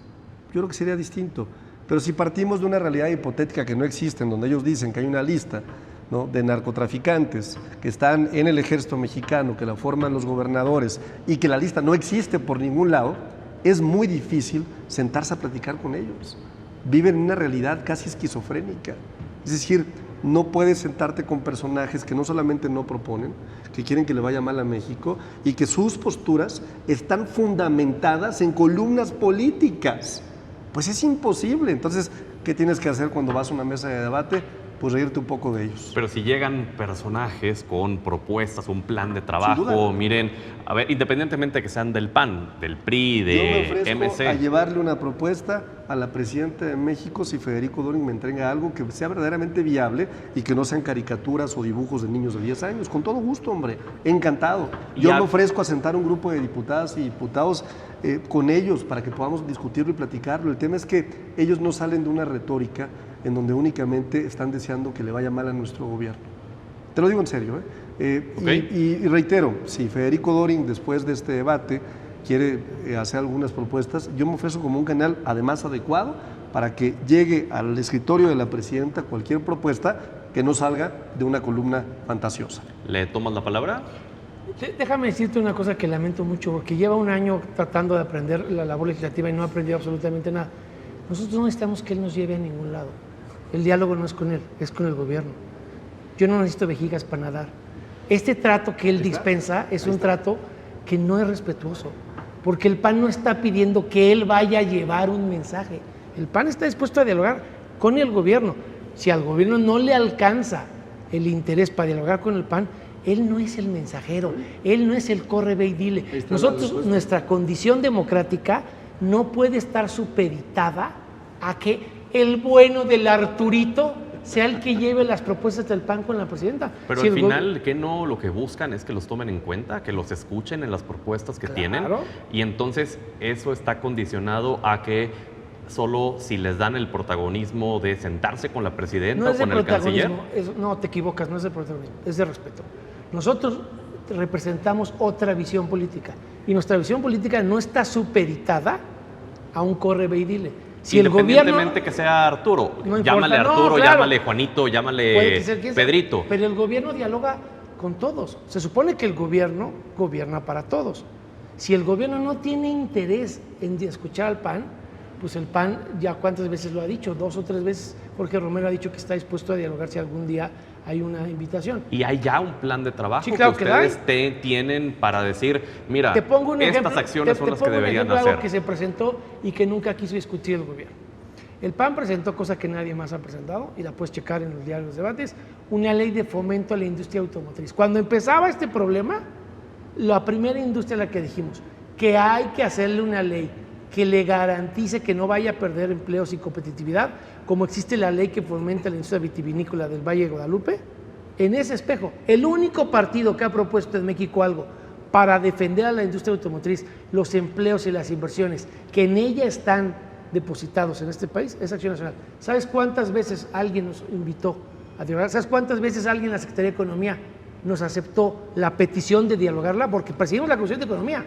yo creo que sería distinto. Pero si partimos de una realidad hipotética que no existe, en donde ellos dicen que hay una lista, ¿no?, de narcotraficantes que están en el ejército mexicano, que la forman los gobernadores, y que la lista no existe por ningún lado, es muy difícil sentarse a platicar con ellos. Viven en una realidad casi esquizofrénica. Es decir, no puedes sentarte con personajes que no solamente no proponen, que quieren que le vaya mal a México y que sus posturas están fundamentadas en columnas políticas. Pues es imposible. Entonces, ¿qué tienes que hacer cuando vas a una mesa de debate? Pues reírte un poco de ellos. Pero si llegan personajes con propuestas, un plan de trabajo, miren, a ver, independientemente de que sean del PAN, del PRI, de Yo me ofrezco MC. a llevarle una propuesta a la presidenta de México si Federico Doring me entrega algo que sea verdaderamente viable y que no sean caricaturas o dibujos de niños de 10 años. Con todo gusto, hombre, encantado. Yo me ofrezco a sentar un grupo de diputadas y diputados con ellos para que podamos discutirlo y platicarlo. El tema es que ellos no salen de una retórica en donde únicamente están deseando que le vaya mal a nuestro gobierno. Te lo digo en serio. Okay. Y reitero, si Federico Doring después de este debate quiere hacer algunas propuestas, yo me ofrezco como un canal además adecuado para que llegue al escritorio de la presidenta cualquier propuesta que no salga de una columna fantasiosa. ¿Le tomas la palabra? Déjame decirte una cosa que lamento mucho, porque lleva un año tratando de aprender la labor legislativa y no ha aprendido absolutamente nada. Nosotros no necesitamos que él nos lleve a ningún lado. El diálogo no es con él, es con el gobierno. Yo no necesito vejigas para nadar. Este trato que él dispensa es un trato que no es respetuoso, porque el PAN no está pidiendo que él vaya a llevar un mensaje. El PAN está dispuesto a dialogar con el gobierno. Si al gobierno no le alcanza el interés para dialogar con el PAN, él no es el mensajero, él no es el corre, ve y dile. Nosotros, nuestra condición democrática no puede estar supeditada a que el bueno del Arturito sea el que lleve las propuestas del PAN con la presidenta. Pero al final, ¿qué no? Lo que buscan es que los tomen en cuenta, que los escuchen en las propuestas que tienen. Y entonces eso está condicionado a que solo si les dan el protagonismo de sentarse con la presidenta o con el canciller. No, te equivocas, no es de protagonismo, es de respeto. Nosotros representamos otra visión política y nuestra visión política no está supeditada a un corre, ve y dile. Si independientemente que sea Arturo, no llámale Arturo, claro, llámale Juanito, llámale Pedrito. Pero el gobierno dialoga con todos. Se supone que el gobierno gobierna para todos. Si el gobierno no tiene interés en escuchar al PAN, pues el PAN ya cuántas veces lo ha dicho, 2 o 3 veces. Jorge Romero ha dicho que está dispuesto a dialogar si algún día hay una invitación. Y hay ya un plan de trabajo, sí, claro, que ustedes tienen para decir, mira, estas acciones son las que deberían hacer. Algo que se presentó y que nunca quiso discutir el gobierno. El PAN presentó cosa que nadie más ha presentado, y la puedes checar en los diarios debates, una ley de fomento a la industria automotriz. Cuando empezaba este problema, la primera industria a la que dijimos que hay que hacerle una ley que le garantice que no vaya a perder empleos y competitividad, como existe la ley que fomenta la industria vitivinícola del Valle de Guadalupe. En ese espejo, el único partido que ha propuesto en México algo para defender a la industria automotriz, los empleos y las inversiones que en ella están depositados en este país, es Acción Nacional. ¿Sabes cuántas veces alguien nos invitó a dialogar? ¿Sabes cuántas veces alguien en la Secretaría de Economía nos aceptó la petición de dialogarla? Porque presidimos la Comisión de Economía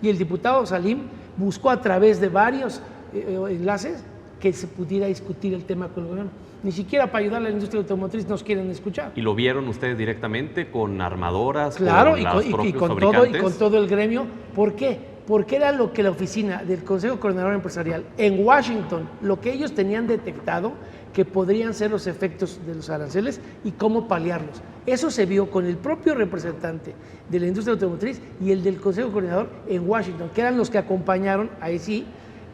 y el diputado Salim buscó a través de varios enlaces que se pudiera discutir el tema con el gobierno. Ni siquiera para ayudar a la industria automotriz nos quieren escuchar. ¿Y lo vieron ustedes directamente con armadoras? Claro, con y con todo el gremio. ¿Por qué? Porque era lo que la oficina del Consejo Coordinador Empresarial en Washington, lo que ellos tenían detectado que podrían ser los efectos de los aranceles y cómo paliarlos. Eso se vio con el propio representante de la industria automotriz y el del Consejo Coordinador en Washington, que eran los que acompañaron, ahí sí,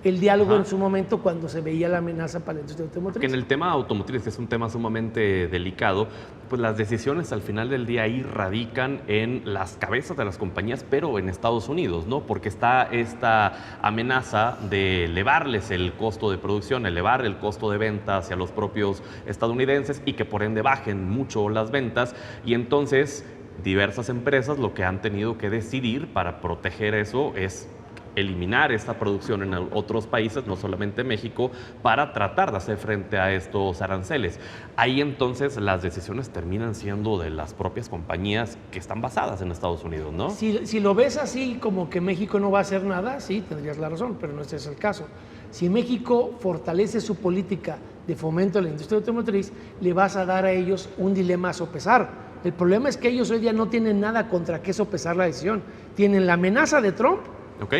el diálogo en su momento cuando se veía la amenaza para la industria automotriz. Que en el tema automotriz, que es un tema sumamente delicado, pues las decisiones al final del día ahí radican en las cabezas de las compañías, pero en Estados Unidos, ¿no? Porque está esta amenaza de elevarles el costo de producción, elevar el costo de venta hacia los propios estadounidenses y que por ende bajen mucho las ventas, y entonces diversas empresas lo que han tenido que decidir para proteger eso es eliminar esta producción en otros países, no solamente México, para tratar de hacer frente a estos aranceles. Ahí entonces las decisiones terminan siendo de las propias compañías que están basadas en Estados Unidos, ¿no? Si lo ves así como que México no va a hacer nada, sí, tendrías la razón, pero no ese es el caso. Si México fortalece su política de fomento a la industria automotriz, le vas a dar a ellos un dilema a sopesar. El problema es que ellos hoy día no tienen nada contra qué sopesar la decisión. Tienen la amenaza de Trump,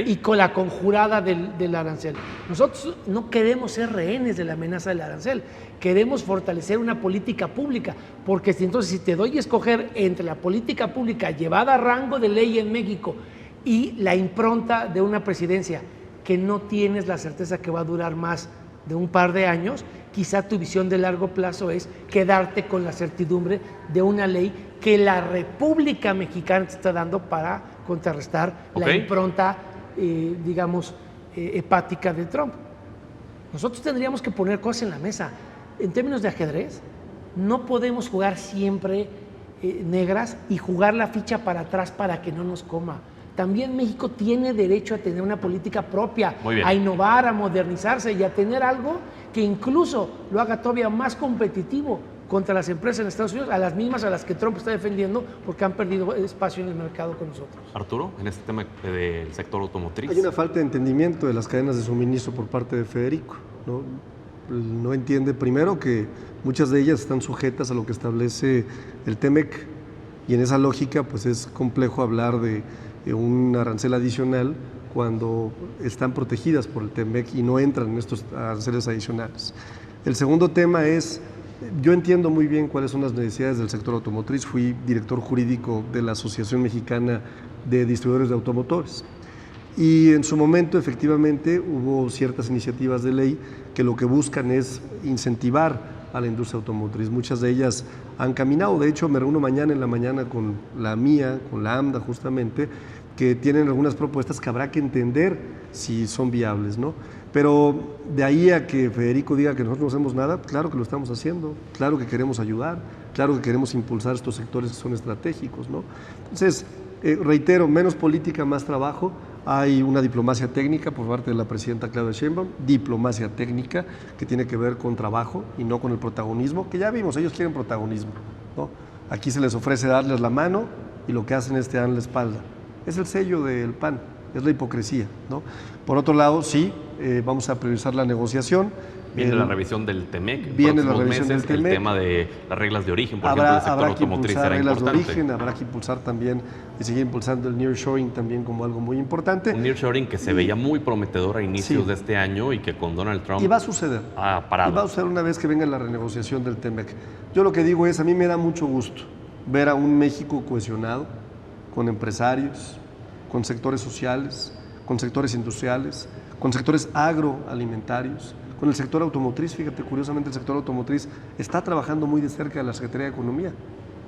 y con la conjurada del arancel. Nosotros no queremos ser rehenes de la amenaza del arancel, queremos fortalecer una política pública, porque entonces si te doy a escoger entre la política pública llevada a rango de ley en México y la impronta de una presidencia que no tienes la certeza que va a durar más de un par de años, quizá tu visión de largo plazo es quedarte con la certidumbre de una ley que la República Mexicana te está dando para contrarrestar la impronta hepática de Trump. Nosotros tendríamos que poner cosas en la mesa. En términos de ajedrez, no podemos jugar siempre negras y jugar la ficha para atrás para que no nos coma. También México tiene derecho a tener una política propia, a innovar, a modernizarse y a tener algo que incluso lo haga todavía más competitivo contra las empresas en Estados Unidos, a las mismas a las que Trump está defendiendo porque han perdido espacio en el mercado con nosotros. Arturo, en este tema del sector automotriz. Hay una falta de entendimiento de las cadenas de suministro por parte de Federico, ¿no? No entiende primero que muchas de ellas están sujetas a lo que establece el TEMEC y en esa lógica pues es complejo hablar de un arancel adicional cuando están protegidas por el TEMEC y no entran en estos aranceles adicionales. El segundo tema es, yo entiendo muy bien cuáles son las necesidades del sector automotriz, fui director jurídico de la Asociación Mexicana de Distribuidores de Automotores y en su momento efectivamente hubo ciertas iniciativas de ley que que lo que buscan es incentivar a la industria automotriz. Muchas de ellas han caminado, de hecho me reúno mañana en la mañana con la mía, con la AMDA justamente, que tienen algunas propuestas que habrá que entender si son viables, ¿no? Pero de ahí a que Federico diga que nosotros no hacemos nada, claro que lo estamos haciendo, claro que queremos ayudar, claro que queremos impulsar estos sectores que son estratégicos, ¿no? Entonces, reitero, menos política, más trabajo. Hay una diplomacia técnica por parte de la presidenta Claudia Sheinbaum, diplomacia técnica que tiene que ver con trabajo y no con el protagonismo, que ya vimos, ellos quieren protagonismo, ¿no? Aquí se les ofrece darles la mano y lo que hacen es te dan la espalda. Es el sello del PAN, es la hipocresía, ¿no? Por otro lado, sí, vamos a priorizar la negociación. Viene la revisión del TEMEC. Viene la revisión del TEMEC. El tema de las reglas de origen, por ejemplo, del sector automotriz será reglas importante. de origen, habrá que impulsar también y seguir impulsando el nearshoring también como algo muy importante. Un nearshoring que se veía muy prometedor a inicios de este año y que con Donald Trump y va a suceder. Ha parado. Y va a suceder una vez que venga la renegociación del TEMEC. Yo lo que digo es, a mí me da mucho gusto ver a un México cohesionado, con empresarios, con sectores sociales, con sectores industriales, con sectores agroalimentarios, con el sector automotriz. Fíjate, curiosamente el sector automotriz está trabajando muy de cerca de la Secretaría de Economía,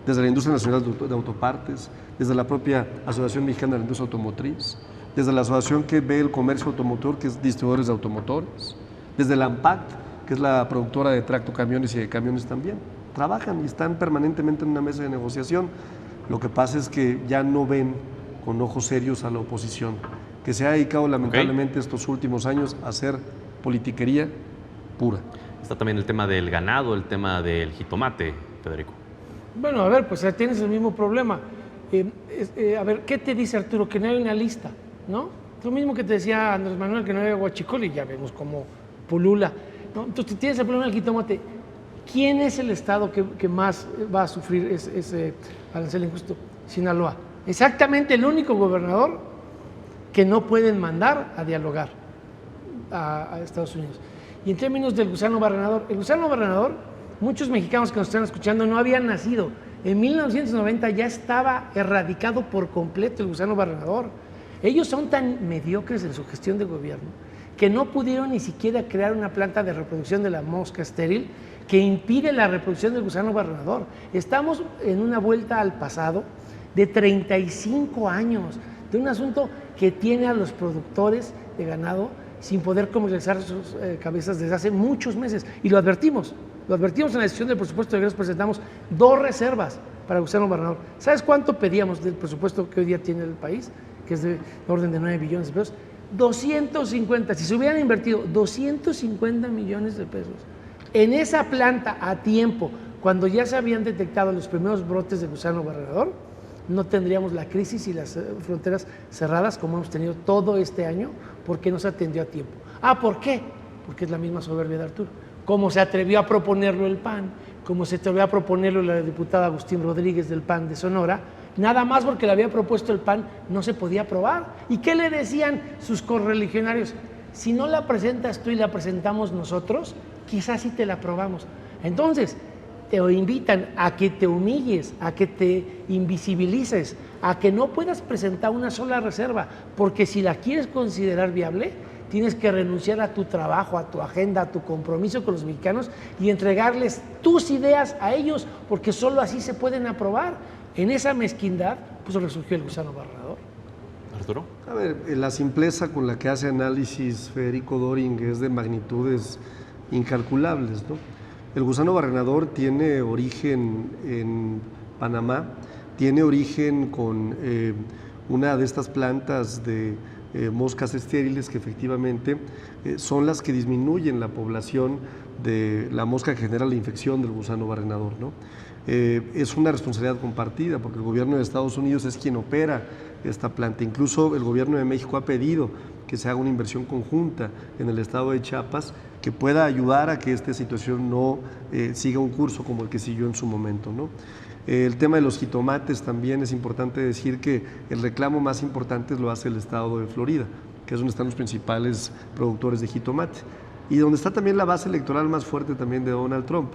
desde la Industria Nacional de Autopartes, desde la propia Asociación Mexicana de la Industria Automotriz, desde la asociación que ve el comercio automotor, que es distribuidores de automotores, desde la AMPAC, que es la productora de tractocamiones y de camiones también. Trabajan y están permanentemente en una mesa de negociación. Lo que pasa es que ya no ven con ojos serios a la oposición, que se ha dedicado lamentablemente estos últimos años a hacer politiquería pura. Está también el tema del ganado, el tema del jitomate, Federico. Bueno, a ver, pues ya tienes el mismo problema. A ver, ¿qué te dice Arturo? Que no hay una lista, ¿no? Lo mismo que te decía Andrés Manuel, que no hay huachicol, y ya vemos cómo pulula, ¿no? Entonces, tienes el problema del jitomate. ¿Quién es el estado que más va a sufrir ese arancel injusto? Sinaloa. Exactamente el único gobernador que no pueden mandar a dialogar a Estados Unidos. Y en términos del gusano barrenador, el gusano barrenador, muchos mexicanos que nos están escuchando no habían nacido. En 1990 ya estaba erradicado por completo el gusano barrenador. Ellos son tan mediocres en su gestión de gobierno que no pudieron ni siquiera crear una planta de reproducción de la mosca estéril que impide la reproducción del gusano barrenador. Estamos en una vuelta al pasado de 35 años, de un asunto que tiene a los productores de ganado sin poder comercializar sus cabezas desde hace muchos meses. Y lo advertimos en la decisión del presupuesto de egresos, presentamos 2 reservas para gusano barrenador. ¿Sabes cuánto pedíamos del presupuesto que hoy día tiene el país? Que es de orden de 9 billones de pesos. 250, si se hubieran invertido 250 millones de pesos en esa planta a tiempo, cuando ya se habían detectado los primeros brotes de gusano barrenador, no tendríamos la crisis y las fronteras cerradas como hemos tenido todo este año, porque no se atendió a tiempo. ¿Por qué? Porque es la misma soberbia de Arturo. Como se atrevió a proponerlo el PAN, como se atrevió a proponerlo la diputada Agustín Rodríguez del PAN de Sonora, nada más porque le había propuesto el PAN, no se podía aprobar. ¿Y qué le decían sus correligionarios? Si no la presentas tú y la presentamos nosotros, quizás sí te la aprobamos. Entonces, te invitan a que te humilles, a que te invisibilices, a que no puedas presentar una sola reserva, porque si la quieres considerar viable, tienes que renunciar a tu trabajo, a tu agenda, a tu compromiso con los mexicanos y entregarles tus ideas a ellos, porque solo así se pueden aprobar. En esa mezquindad, pues resurgió el gusano barrenador. Arturo. A ver, la simpleza con la que hace análisis Federico Doring es de magnitudes incalculables, ¿no? El gusano barrenador tiene origen en Panamá, tiene origen con una de estas plantas de moscas estériles que efectivamente son las que disminuyen la población de la mosca que genera la infección del gusano barrenador, ¿no? Es una responsabilidad compartida porque el gobierno de Estados Unidos es quien opera esta planta. Incluso el gobierno de México ha pedido que se haga una inversión conjunta en el estado de Chiapas que pueda ayudar a que esta situación no siga un curso como el que siguió en su momento, ¿no? El tema de los jitomates también es importante decir que el reclamo más importante lo hace el estado de Florida, que es donde están los principales productores de jitomate y donde está también la base electoral más fuerte también de Donald Trump.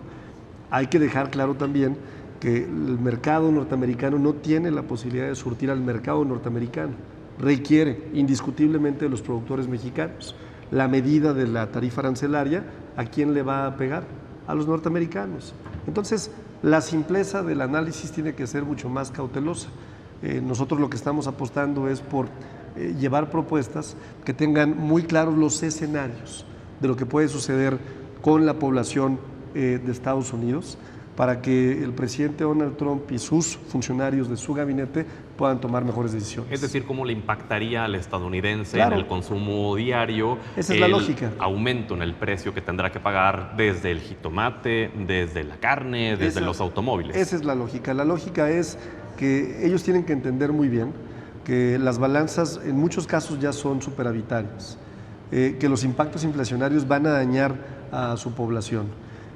Hay que dejar claro también que el mercado norteamericano no tiene la posibilidad de surtir al mercado norteamericano, requiere indiscutiblemente de los productores mexicanos. La medida de la tarifa arancelaria ¿a quién le va a pegar? A los norteamericanos. Entonces, la simpleza del análisis tiene que ser mucho más cautelosa. Nosotros lo que estamos apostando es por llevar propuestas que tengan muy claros los escenarios de lo que puede suceder con la población de Estados Unidos, para que el presidente Donald Trump y sus funcionarios de su gabinete puedan tomar mejores decisiones. Es decir, ¿cómo le impactaría al estadounidense Claro. en el consumo diario? Esa es la lógica. Aumento en el precio que tendrá que pagar desde el jitomate, desde la carne, desde los automóviles. Esa es la lógica. La lógica es que ellos tienen que entender muy bien que las balanzas en muchos casos ya son superavitarias, que los impactos inflacionarios van a dañar a su población.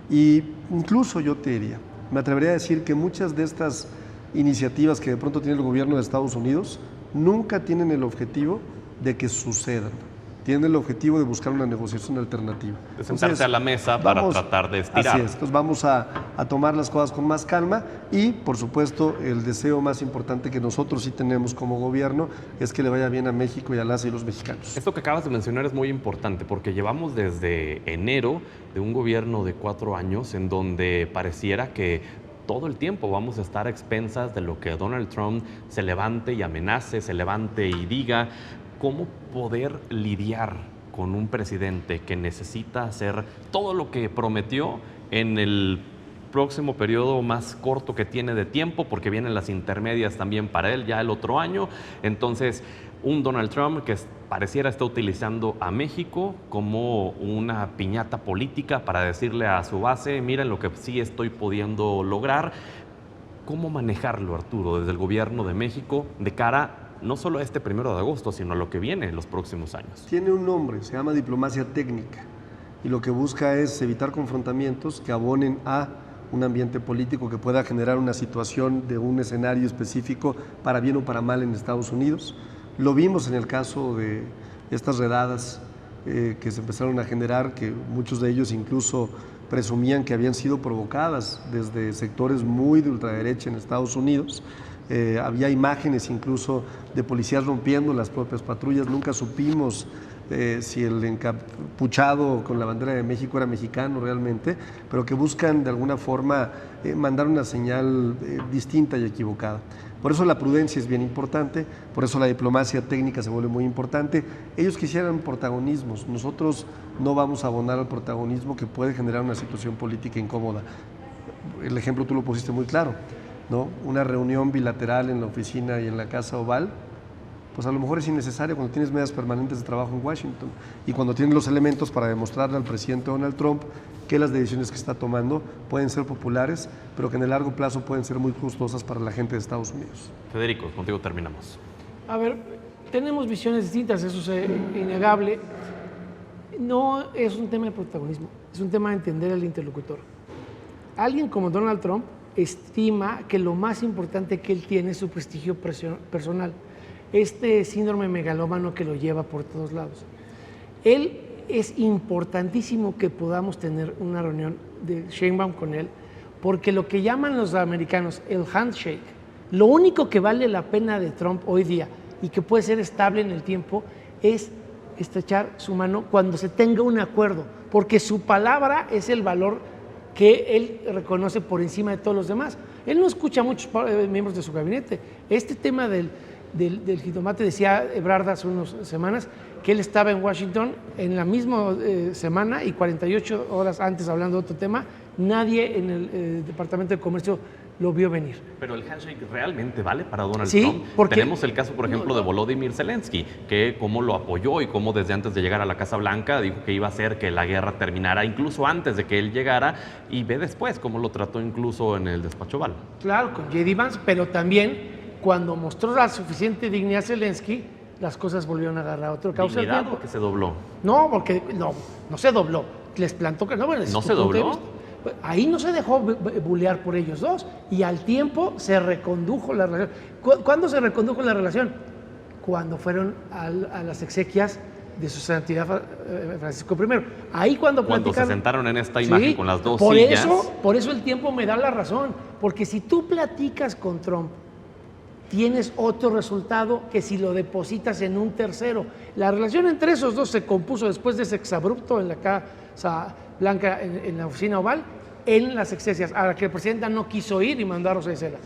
Y incluso yo te diría, me atrevería a decir que muchas de estas iniciativas que de pronto tiene el gobierno de Estados Unidos nunca tienen el objetivo de que sucedan. Tienen el objetivo de buscar una negociación alternativa. De sentarse a la mesa para tratar de estirar. Así es, entonces vamos a tomar las cosas con más calma y, por supuesto, el deseo más importante que nosotros sí tenemos como gobierno es que le vaya bien a México y a las y los mexicanos. Esto que acabas de mencionar es muy importante porque llevamos desde enero de un gobierno de 4 años en donde pareciera que todo el tiempo vamos a estar a expensas de lo que Donald Trump se levante y amenace, se levante y diga. ¿Cómo poder lidiar con un presidente que necesita hacer todo lo que prometió en el próximo periodo más corto que tiene de tiempo, porque vienen las intermedias también para él ya el otro año? Entonces, un Donald Trump que pareciera estar utilizando a México como una piñata política para decirle a su base, miren lo que sí estoy pudiendo lograr. ¿Cómo manejarlo, Arturo, desde el gobierno de México de cara no solo a este 1 de agosto, sino a lo que viene en los próximos años? Tiene un nombre, se llama diplomacia técnica, y lo que busca es evitar confrontamientos que abonen a un ambiente político que pueda generar una situación de un escenario específico para bien o para mal en Estados Unidos. Lo vimos en el caso de estas redadas que se empezaron a generar, que muchos de ellos incluso presumían que habían sido provocadas desde sectores muy de ultraderecha en Estados Unidos. Había imágenes incluso de policías rompiendo las propias patrullas. Nunca supimos si el encapuchado con la bandera de México era mexicano realmente, pero que buscan de alguna forma mandar una señal distinta y equivocada. Por eso la prudencia es bien importante, por eso la diplomacia técnica se vuelve muy importante. Ellos quisieran protagonismos, nosotros no vamos a abonar al protagonismo que puede generar una situación política incómoda. El ejemplo tú lo pusiste muy claro, ¿no? Una reunión bilateral en la oficina y en la Casa Oval, pues a lo mejor es innecesario cuando tienes medidas permanentes de trabajo en Washington y cuando tienes los elementos para demostrarle al presidente Donald Trump que las decisiones que está tomando pueden ser populares, pero que en el largo plazo pueden ser muy costosas para la gente de Estados Unidos. Federico, contigo terminamos. A ver, tenemos visiones distintas, eso es innegable. No es un tema de protagonismo, es un tema de entender al interlocutor. Alguien como Donald Trump estima que lo más importante que él tiene es su prestigio personal, este síndrome megalómano que lo lleva por todos lados. Él es importantísimo que podamos tener una reunión de Sheinbaum con él, porque lo que llaman los americanos el handshake, lo único que vale la pena de Trump hoy día y que puede ser estable en el tiempo es estrechar su mano cuando se tenga un acuerdo, porque su palabra es el valor que él reconoce por encima de todos los demás. Él no escucha a muchos miembros de su gabinete. Este tema del jitomate, decía Ebrard hace unas semanas que él estaba en Washington en la misma semana y 48 horas antes hablando de otro tema, nadie en el Departamento de Comercio lo vio venir. Pero el handshake realmente vale para Donald Sí, Trump. porque tenemos el caso, por ejemplo, de Volodymyr Zelensky, que cómo lo apoyó y cómo desde antes de llegar a la Casa Blanca dijo que iba a hacer que la guerra terminara incluso antes de que él llegara, y ve después cómo lo trató incluso en el despacho Oval. Claro, con J.D. Vance, pero también cuando mostró la suficiente dignidad Zelensky, las cosas volvieron a agarrar otro cauce. ¿Dignidad o que se dobló? No, porque no se dobló. Les plantó que no, bueno, ¿No se dobló? Ahí no se dejó bulear por ellos dos y al tiempo se recondujo la relación. ¿Cuándo se recondujo la relación? Cuando fueron a las exequias de su santidad Francisco I. Ahí cuando se sentaron en esta imagen, sí, con las dos sillas. Por eso el tiempo me da la razón, porque si tú platicas con Trump, tienes otro resultado que si lo depositas en un tercero. La relación entre esos dos se compuso después de ese exabrupto en la Casa Blanca, en la oficina oval, en las excesis, a la que la presidenta no quiso ir y mandó a Rosa Isela.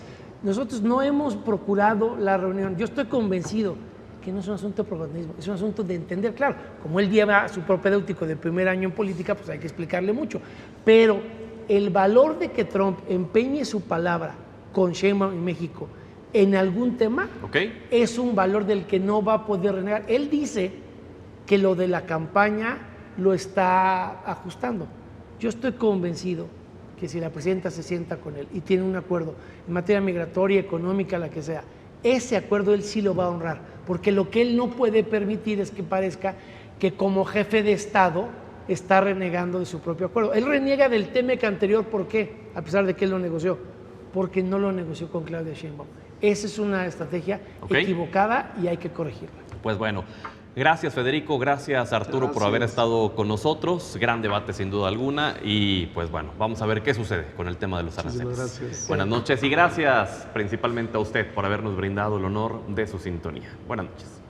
Nosotros no hemos procurado la reunión. Yo estoy convencido que no es un asunto de protagonismo, es un asunto de entender. Claro, como él lleva su propedéutico de primer año en política, pues hay que explicarle mucho. Pero el valor de que Trump empeñe su palabra con Sheinbaum en México en algún tema, es un valor del que no va a poder renegar. Él dice que lo de la campaña lo está ajustando. Yo estoy convencido que si la presidenta se sienta con él y tiene un acuerdo en materia migratoria, económica, la que sea, ese acuerdo él sí lo va a honrar, porque lo que él no puede permitir es que parezca que como jefe de Estado está renegando de su propio acuerdo. Él reniega del TEMEC anterior, ¿por qué? A pesar de que él lo negoció, porque no lo negoció con Claudia Sheinbaum. Esa es una estrategia equivocada y hay que corregirla. Pues bueno, gracias Federico, gracias Arturo por haber estado con nosotros. Gran debate sin duda alguna y pues bueno, vamos a ver qué sucede con el tema de los aranceles. Gracias. Buenas noches y gracias principalmente a usted por habernos brindado el honor de su sintonía. Buenas noches.